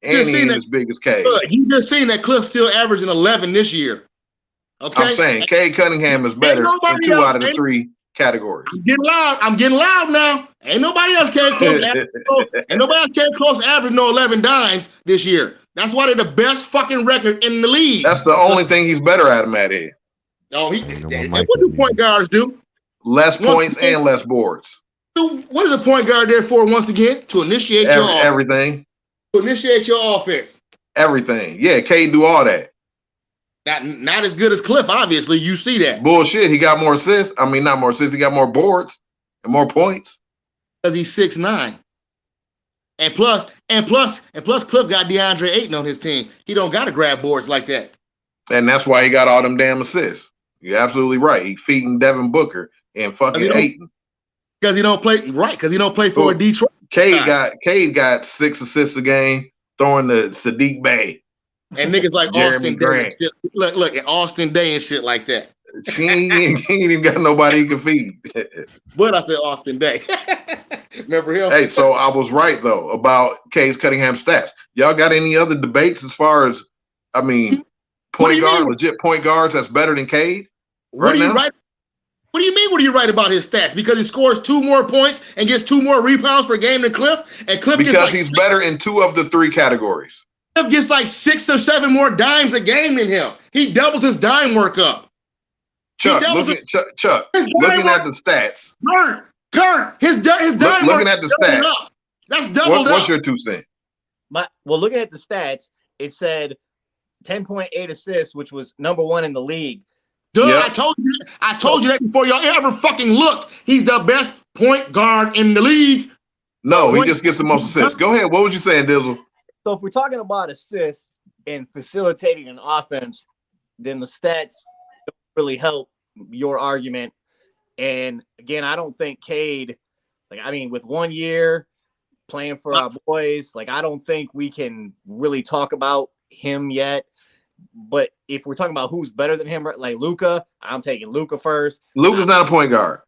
And he ain't as big as Cade. You just seen that Cliff still averaging 11 this year. Okay. I'm saying Cade Cunningham is better in 2 out of the 3 categories. I'm getting loud now. Ain't nobody else came close. Ain't nobody else came close to average no 11 dimes this year. That's why they're the best fucking record in the league. That's the only thing he's better at him at it. No, what do point guards do? Less points and less boards. What is a point guard there for once again? To initiate your everything. To initiate your offense. Everything. Yeah, Cade do all that. Not as good as Cliff, obviously. You see that. Bullshit. He got more assists. I mean, not more assists. He got more boards and more points. Because he's 6'9". And plus, Cliff got DeAndre Ayton on his team. He don't got to grab boards like that. And that's why he got all them damn assists. You're absolutely right. He feeding Devin Booker and fucking Ayton. Because he don't play because he don't play for Detroit. Cade got 6 assists a game, throwing the Sadiq Bey. And niggas like Jeremy Austin Grant. Day and shit. Look, and Austin Day and shit like that. He ain't even got nobody he can feed. But I said Austin Day. Remember him? Hey, so I was right though about Cade Cunningham's stats. Y'all got any other debates as far as, I mean, legit point guards that's better than Cade? What do you right? What do you mean? What do you write about his stats? Because he scores 2 more points and gets 2 more rebounds per game than Cliff, and Cliff because gets like he's better in 2 of the 3 categories. Cliff gets like 6 or 7 more dimes a game than him. He doubles his dime work up. Chuck, looking at the stats. Kurt, his dime work. Looking at the stats. Up. That's doubled What's up. your 2 cents? Well, looking at the stats, it said 10.8 assists, which was number 1 in the league. Dude, yep. I told you that before y'all ever fucking looked. He's the best point guard in the league. No, he just gets the most assists. Go ahead. What was you saying, Dizzle? So if we're talking about assists and facilitating an offense, then the stats don't really help your argument. And again, I don't think Cade, with 1 year playing for our boys, I don't think we can really talk about him yet. But if we're talking about who's better than him, like Luka, I'm taking Luka first. Luka's not a point guard.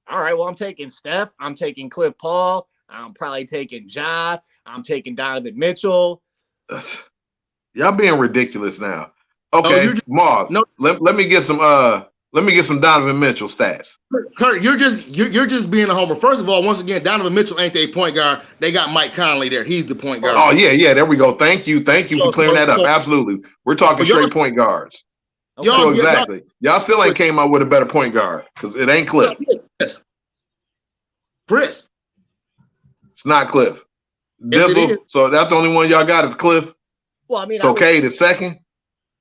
All right, well, I'm taking Steph. I'm taking Cliff Paul. I'm probably taking Ja. I'm taking Donovan Mitchell. Y'all being ridiculous now. Okay, Mark. No. Let me get some Donovan Mitchell stats. Kurt, you're just being a homer. First of all, once again, Donovan Mitchell ain't a point guard. They got Mike Conley there. He's the point guard. Oh yeah, there we go. Thank you for clearing that up. Absolutely, we're talking straight point guards. So exactly, y'all still ain't came out with a better point guard because it ain't Cliff. Chris, it's not Cliff. Dizzle. So that's the only one y'all got is Cliff. Well, so Cade is second.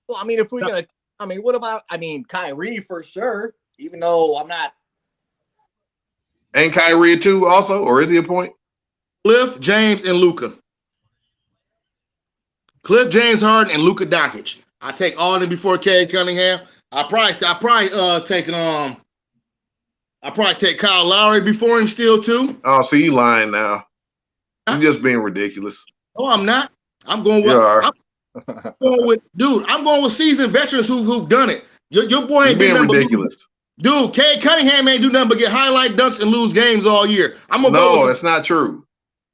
Well, if we're gonna. What about, Kyrie for sure, even though I'm not. Ain't Kyrie too also, or is he a point? Cliff, James, and Luka. Cliff, James, Harden, and Luka Doncic. I take all of them before Cade Cunningham. I probably take Kyle Lowry before him still too. Oh, see, you lying now. You're just being ridiculous. No, I'm not. I'm going with. I'm going with seasoned veterans who've done it. Your boy ain't being ridiculous. Dude, Cade Cunningham ain't do nothing but get highlight dunks and lose games all year. No, that's not true.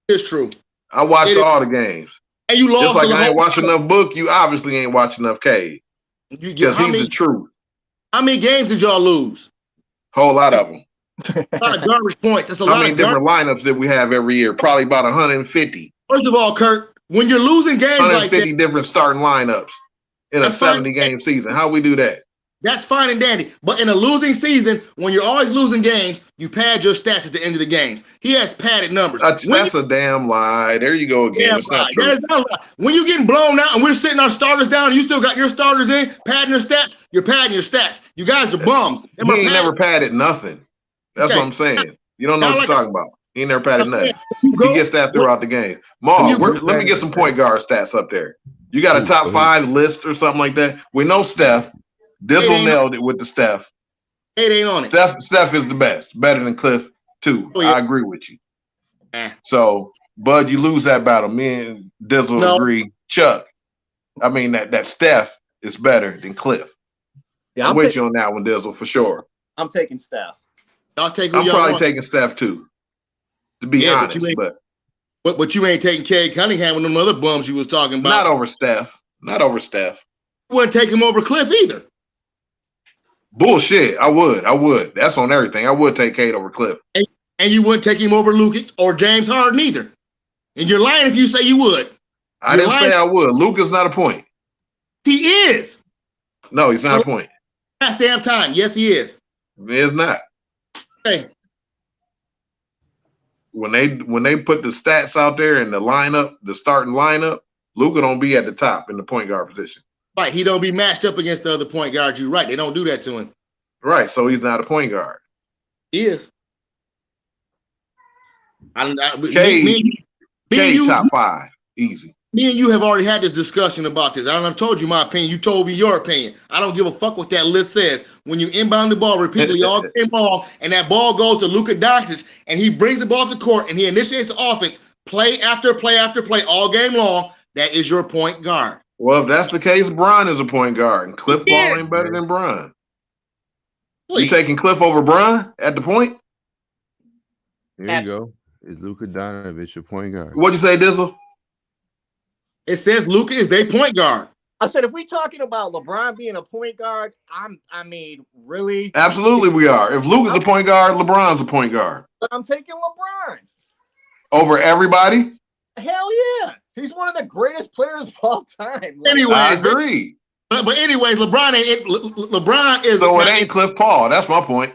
It's true. I watched all the games. And you lost. Just like I ain't watching enough book, you obviously ain't watching enough Cade. Because he's the truth. How many games did y'all lose? Whole lot of them. A lot of garbage points. That's a lot of How many different lineups that we have every year? Probably about 150. First of all, Kurt, when you're losing games like that, 150 different starting lineups in a 70-game season. How we do that? That's fine and dandy. But in a losing season, when you're always losing games, you pad your stats at the end of the games. He has padded numbers. That's a damn lie. There you go again. It's not true. That is not a lie. When you're getting blown out and we're sitting our starters down and you still got your starters in, padding your stats, you're padding your stats. You guys are bums. He ain't never padded nothing. That's what I'm saying. You don't know what you're talking about. He ain't never padded nothing. He gets that throughout the game. Maul, let me get some point guard stats up there. You got a top 5 list or something like that? We know Steph. Dizzle nailed it with the Steph. It ain't on it. Steph is the best. Better than Cliff, too. Oh, yeah. I agree with you. So, Bud, you lose that battle. Me and Dizzle agree. Chuck, that Steph is better than Cliff. Yeah, I'm with you on that one, Dizzle, for sure. I'm taking Steph. I'm probably taking Steph, too, to be honest. But you ain't taking Cade Cunningham with them other bums you was talking about. Not over Steph. You wouldn't take him over Cliff either. Bullshit. I would. That's on everything. I would take Cade over Cliff. And you wouldn't take him over Luka or James Harden either. And you're lying if you say you would. I didn't say I would. Luka's not a point. He is. No, he's not a point. Last damn time. Yes, he is. He is not. Hey. When they put the stats out there in the lineup, the starting lineup, Luka don't be at the top in the point guard position. Right, he don't be matched up against the other point guards. You're right. They don't do that to him. Right, so he's not a point guard. He is. Cade top 5, easy. Me and you have already had this discussion about this. I've told you my opinion. You told me your opinion. I don't give a fuck what that list says. When you inbound the ball repeatedly all game long, and that ball goes to Luka Doncic, and he brings the ball to the court, and he initiates the offense, play after play after play all game long, that is your point guard. Well, if that's the case, Bron is a point guard, and Cliff Ball ain't better than Bron. You taking Cliff over Bron at the point? Here you go. Is Luka Doncic your point guard? What'd you say, Dizzle? It says Luka is their point guard. I said, if we talking about LeBron being a point guard, I mean, really? Absolutely, we are. If Luka's a point guard, LeBron's a point guard. I'm taking LeBron Over everybody? Hell yeah. He's one of the greatest players of all time. Anyways, I agree. But anyways, LeBron is. So it ain't Cliff Paul. That's my point.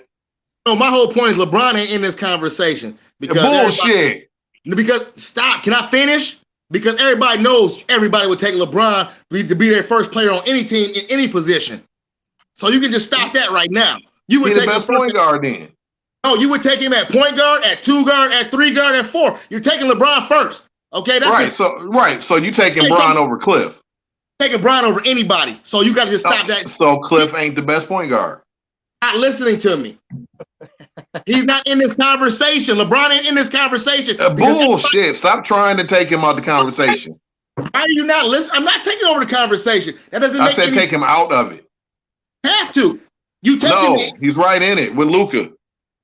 No, my whole point is LeBron ain't in this conversation. Because bullshit. Because stop. Can I finish? Because everybody knows everybody would take LeBron to be their first player on any team in any position. So you can just stop that right now. You would take the best point guard then. No, you would take him at point guard, at 2 guard, at 3 guard, at 4. You're taking LeBron first. Okay, that's right. So you taking Bron over Cliff. Taking Bron over anybody. So you got to just stop that. So Cliff ain't the best point guard. Not listening to me. He's not in this conversation. LeBron ain't in this conversation. Bullshit. Stop trying to take him out the conversation. Why do you not listen? I'm not taking over the conversation. That doesn't I make said take him out of it. Have to. You take him. No, he's right in it with Luka.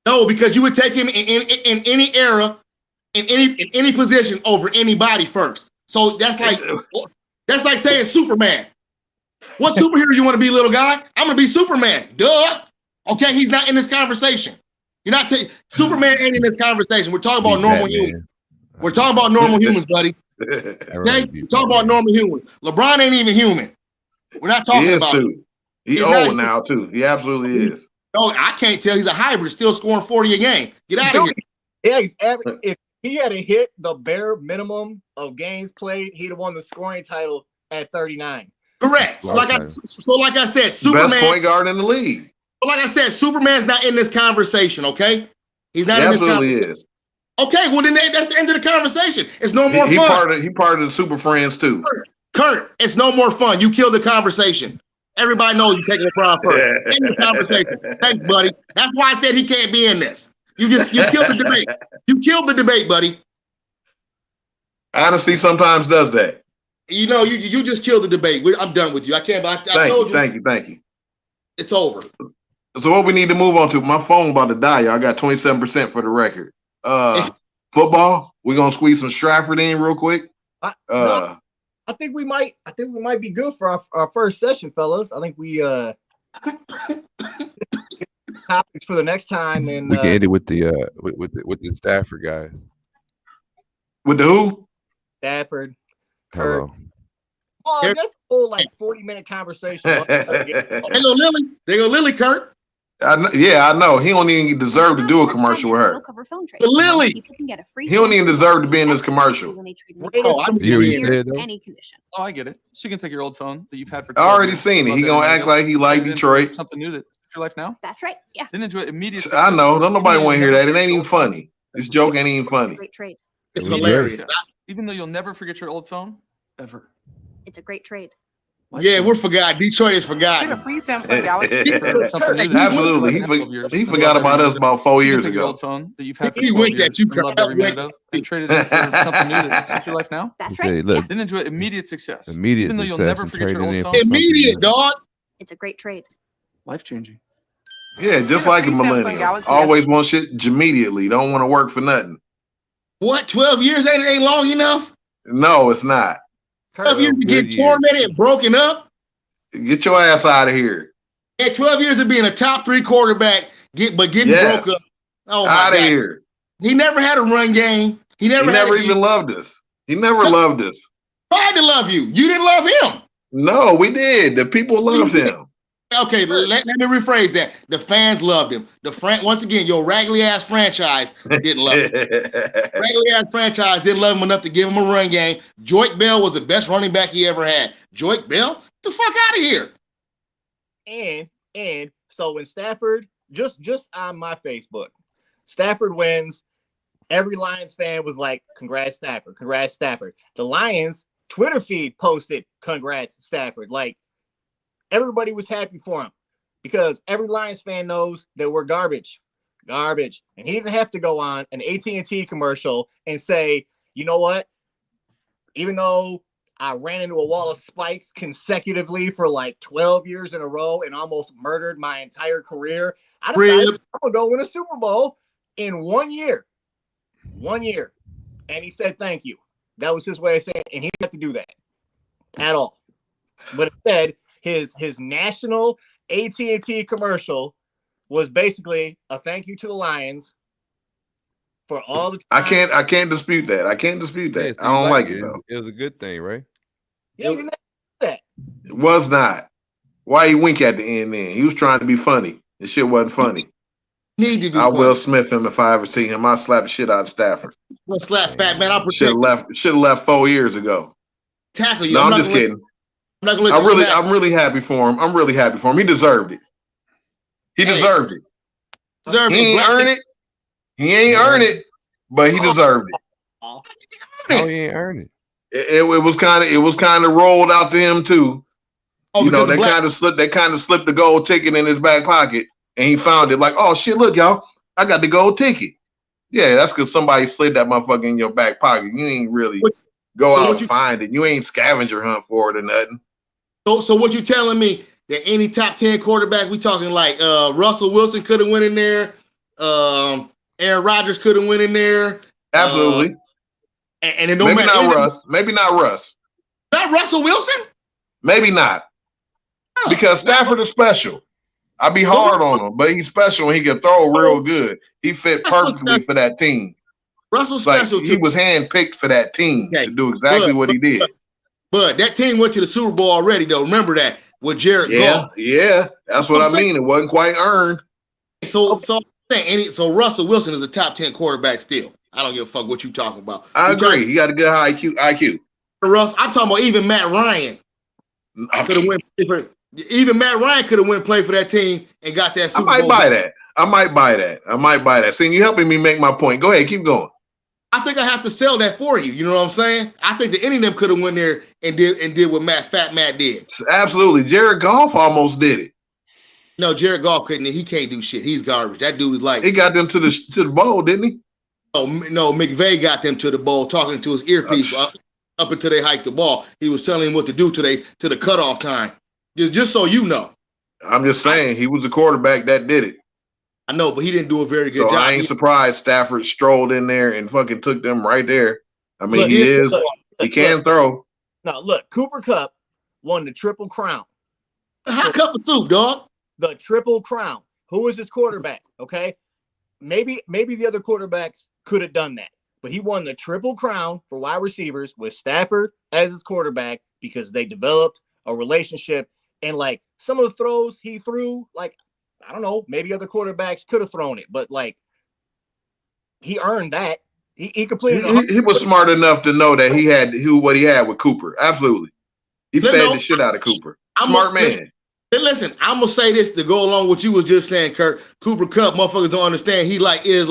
No, because you would take him in any era, in any position over anybody first. So that's like saying Superman. What superhero you want to be, little guy? I'm gonna be Superman. Duh. Okay, he's not in this conversation. You're not Superman ain't in this conversation. We're talking about normal humans. We're talking about normal humans, buddy. Okay, we're talking about normal humans. LeBron ain't even human. We're not talking about him. He's old now too. He absolutely is. No, I can't tell. He's a hybrid, still scoring 40 a game. Get out of here. Yeah, he's if he had hit the bare minimum of games played, he'd have won the scoring title at 39. Correct. So like I said, Superman, best point guard in the league. So like I said, Superman's not in this conversation. Okay, he's not in this conversation. Absolutely is. Okay, well then that's the end of the conversation. It's no more fun. He part of the Super Friends too. Kurt, it's no more fun. You killed the conversation. Everybody knows you taking LeBron first. End the conversation. Thanks, buddy. That's why I said he can't be in this. You killed the debate. You killed the debate, buddy. Honesty sometimes does that. You know, you just killed the debate. I'm done with you. I can't. I told you. Thank you. It's over. So what we need to move on to? My phone about to die, y'all. I got 27% for the record. Football. We're gonna squeeze some Stratford in real quick. I think we might be good for our first session, fellas. I think we topics for the next time, and we can end it with the Stafford guys. With the who? Stafford. Hello. Oh, that's a whole 40-minute conversation. They go Lily, Kurt. I know. He don't even deserve to do a commercial with her. Lily. He don't even deserve to be in this commercial. Any condition. Oh, I get it. She can take your old phone that you've had for. I already seen it. He gonna act like he like Detroit. Something new that's your life now. That's right. Yeah. Then enjoy immediate success. I know. Don't nobody want to hear that. It ain't even funny. This joke ain't even funny. Great trade. It's hilarious. Even though you'll never forget your old phone, ever. It's a great trade. Yeah, we're forgotten. Detroit is forgotten. Get a free Samsung Galaxy for something new. Absolutely. He forgot about us about 4 years ago. Old phone that you've had for 12 years and loved every minute of, and traded in for something new that suits your life now. That's right. Look, Then enjoy immediate success. Even though you'll never forget your old phone. Immediate, dog. It's a great trade. Life changing. Yeah, just like a millennial. Always want shit immediately. Don't want to work for nothing. What? 12 years ain't long enough? No, it's not. 12 years to get tormented and broken up? Get your ass out of here. Yeah, 12 years of being a top 3 quarterback, getting broke up. Oh my out of God. here. He never had a run game. He never even loved us. He never loved us. Tried to love you. You didn't love him. No, we did. The people loved him. Okay, let me rephrase that. The fans loved him. Once again, your raggedy ass franchise didn't love him. Raggedy ass franchise didn't love him enough to give him a run game. Joik Bell was the best running back he ever had. Joik Bell, get the fuck out of here. And so when Stafford, just on my Facebook, Stafford wins, every Lions fan was like, congrats, Stafford, congrats, Stafford. The Lions Twitter feed posted, "Congrats, Stafford." Like, everybody was happy for him because every Lions fan knows that we're garbage. And he didn't have to go on an AT&T commercial and say, you know what? Even though I ran into a wall of spikes consecutively for like 12 years in a row and almost murdered my entire career, I decided I'm going to go win a Super Bowl in 1 year. 1 year. And he said, thank you. That was his way of saying it. And he didn't have to do that at all. But instead, his national AT&T commercial was basically a thank you to the Lions for all the time. I can't dispute that. I can't dispute that. Yes, I don't like it though. It was a good thing, right? Yeah, you didn't have to do that. It was not. Why he wink at the end then? He was trying to be funny. The shit wasn't funny. Need to be I funny. Will Smith him if I ever see him. I'll slap the shit out of Stafford. Well, slap fat man. I'll protect Should have left 4 years ago. tackle you. No, I'm just kidding. I'm not gonna let you smack. I'm really happy for him. I'm really happy for him. He deserved it. He deserved it. He ain't earned it. He ain't earned it, but he deserved it. Oh, he ain't earned it. It was kind of rolled out to him too. Oh, you know, they kind of slipped the gold ticket in his back pocket, and he found it like, oh shit, look, y'all, I got the gold ticket. Yeah, that's because somebody slid that motherfucker in your back pocket. You ain't really go out and find it. You ain't scavenger hunt for it or nothing. So what you telling me that any top 10 quarterback, we talking like Russell Wilson could have went in there, Aaron Rodgers could have went in there. Absolutely. And it maybe not Russ. Maybe not Russ. Not Russell Wilson? Maybe not. Because Stafford is special. I'd be hard on him, but he's special and he can throw real good. He fit perfectly for that team. Russell's special too. He was handpicked for that team to do exactly what he did. But that team went to the Super Bowl already, though. Remember that with Jared Goff. Yeah, that's what I mean. It wasn't quite earned. So Russell Wilson is a top 10 quarterback still. I don't give a fuck what you talking about. I agree. He got a good high IQ. Russ, I'm talking about even Matt Ryan could have went different. Even Matt Ryan could have went play for that team and got that Super Bowl. I might buy that. See, you helping me make my point. Go ahead, keep going. I think I have to sell that for you. You know what I'm saying? I think that any of them could have went there and did what Fat Matt did. Absolutely. Jared Goff almost did it. No, Jared Goff couldn't. He can't do shit. He's garbage. That dude is like. He got them to the bowl, didn't he? Oh no, McVay got them to the bowl, talking to his earpiece up until they hiked the ball. He was telling him what to do to the cutoff time. Just so you know. I'm just saying he was the quarterback that did it. I know, but he didn't do a very good job. I ain't surprised Stafford strolled in there and fucking took them right there. I mean, he can throw. No, look, Cooper Kupp won the Triple Crown. Hot cup of soup, dog. The Triple Crown. Who was his quarterback? Okay. Maybe the other quarterbacks could have done that, but he won the Triple Crown for wide receivers with Stafford as his quarterback because they developed a relationship. And like some of the throws he threw, like, I don't know, maybe other quarterbacks could have thrown it, but like he earned that. He completed. He was smart enough to know that he had what he had with Cooper. Absolutely, he fed the shit out of Cooper. Smart man. Listen, I'm gonna say this to go along with what you was just saying, Kurt. Cooper Kupp, motherfuckers don't understand. He is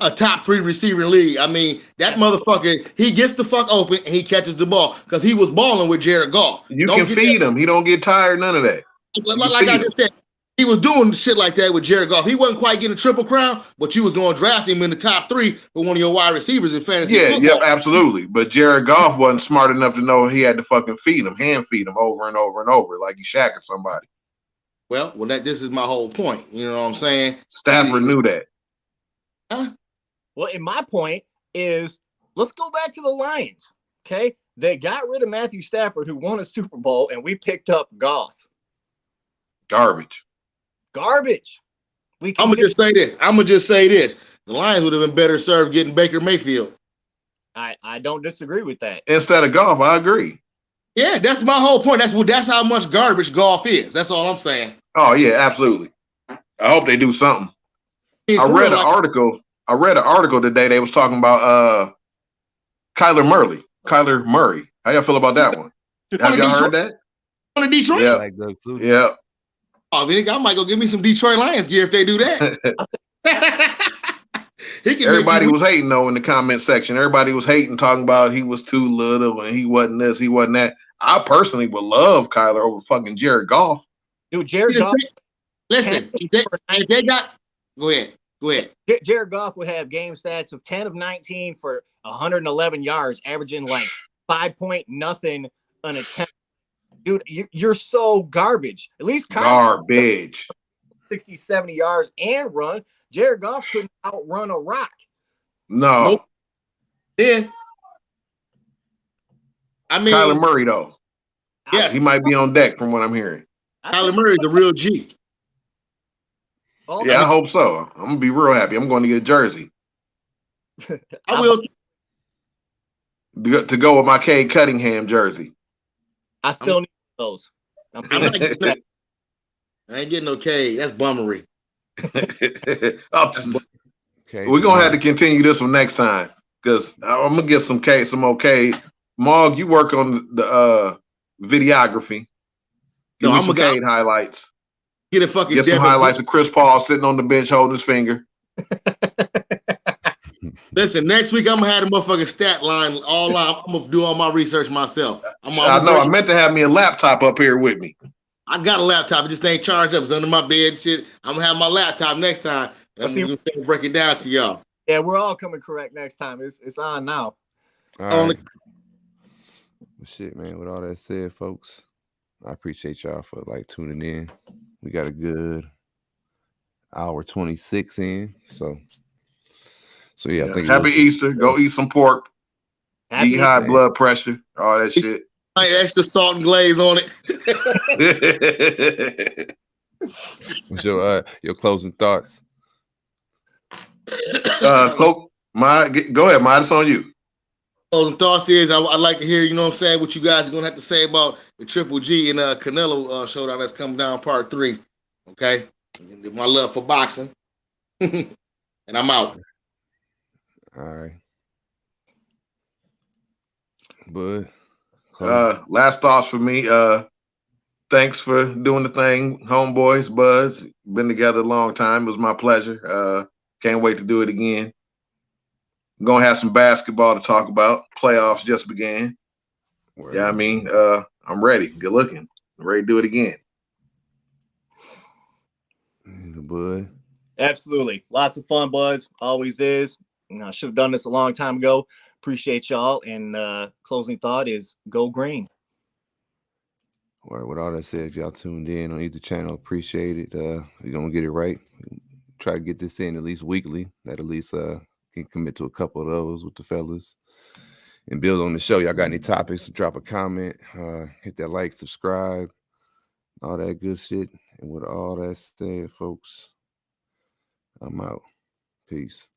a top 3 receiver in the league. I mean, that motherfucker, he gets the fuck open and he catches the ball because he was balling with Jared Goff. You can feed him. He don't get tired. None of that. Like I just said, he was doing shit like that with Jared Goff. He wasn't quite getting a Triple Crown, but you was going to draft him in the top 3 for one of your wide receivers in fantasy football. Yeah, absolutely. But Jared Goff wasn't smart enough to know he had to fucking hand feed him over and over and over like he's shacking somebody. Well, this is my whole point. You know what I'm saying? Stafford knew that. Well, and my point is, let's go back to the Lions. Okay, they got rid of Matthew Stafford, who won a Super Bowl, and we picked up Goff. Garbage. I'm gonna just say this. The Lions would have been better served getting Baker Mayfield. I don't disagree with that. Instead of Goff, I agree. Yeah, that's my whole point. That's how much garbage Goff is. That's all I'm saying. Oh yeah, absolutely. I hope they do something. I read an article today. They was talking about Kyler Murray. How y'all feel about that one? Have y'all heard that? On Detroit? Yeah. Oh, I might go give me some Detroit Lions gear if they do that. Everybody was hating though in the comment section. Everybody was hating, talking about he was too little and he wasn't this, he wasn't that. I personally would love Kyler over fucking Jared Goff. Dude, Jared Goff. Listen, if they got, go ahead. Jared Goff would have game stats of 10 of 19 for 111 yards, averaging like 5 point nothing an attempt. Dude, you're so garbage. At least garbage. 60, 70 yards and run. Jared Goff couldn't outrun a rock. No. Nope. Yeah. I mean, Kyler Murray though. Yes, he might be on deck from what I'm hearing. Kyler Murray's a real G. Yeah, I hope so. I'm gonna be real happy. I'm going to get a jersey. I will to go with my Cade Cunningham jersey. I still need those. I ain't getting no Cade. That's bummery. We're gonna have to continue this one next time because I'm gonna get some Cade, some okay. Mog, you work on the videography. Give me some Cade highlights. Get some highlights of Chris Paul sitting on the bench holding his finger. Listen, next week I'm gonna have the motherfucking stat line all live. I'm gonna do all my research myself. I know. I meant to have me a laptop up here with me. I got a laptop. It just ain't charged up. It's under my bed and shit. I'm gonna have my laptop next time. I'm gonna break it down to y'all. Yeah, we're all coming correct next time. It's on now. All right. Shit, man. With all that said, folks, I appreciate y'all for tuning in. We got a good hour 26 in. So yeah, I think happy Easter. Go eat some pork. Eat high blood pressure. All that shit. Extra salt and glaze on it. What's your closing thoughts? Go ahead, Mike. It's on you. Closing thoughts is I'd like to hear, what you guys are gonna have to say about the Triple G and Canelo showdown that's coming down part 3. Okay, my love for boxing, and I'm out. All right, but last thoughts for me. Thanks for doing the thing, homeboys. Buzz, been together a long time. It was my pleasure. Can't wait to do it again. I'm gonna have some basketball to talk about. Playoffs just began. Word. Yeah, I mean, I'm ready. Good looking. I'm ready to do it again. Bud. Absolutely. Lots of fun, Buzz. Always is. I should have done this a long time ago. Appreciate y'all. And closing thought is go green. All right, with all that said, if y'all tuned in on either channel, appreciate it. We're gonna get it right. Try to get this in at least weekly. That at least can commit to a couple of those with the fellas and build on the show. Y'all got any topics? Drop a comment. Hit that like, subscribe, all that good shit. And with all that said, folks, I'm out. Peace.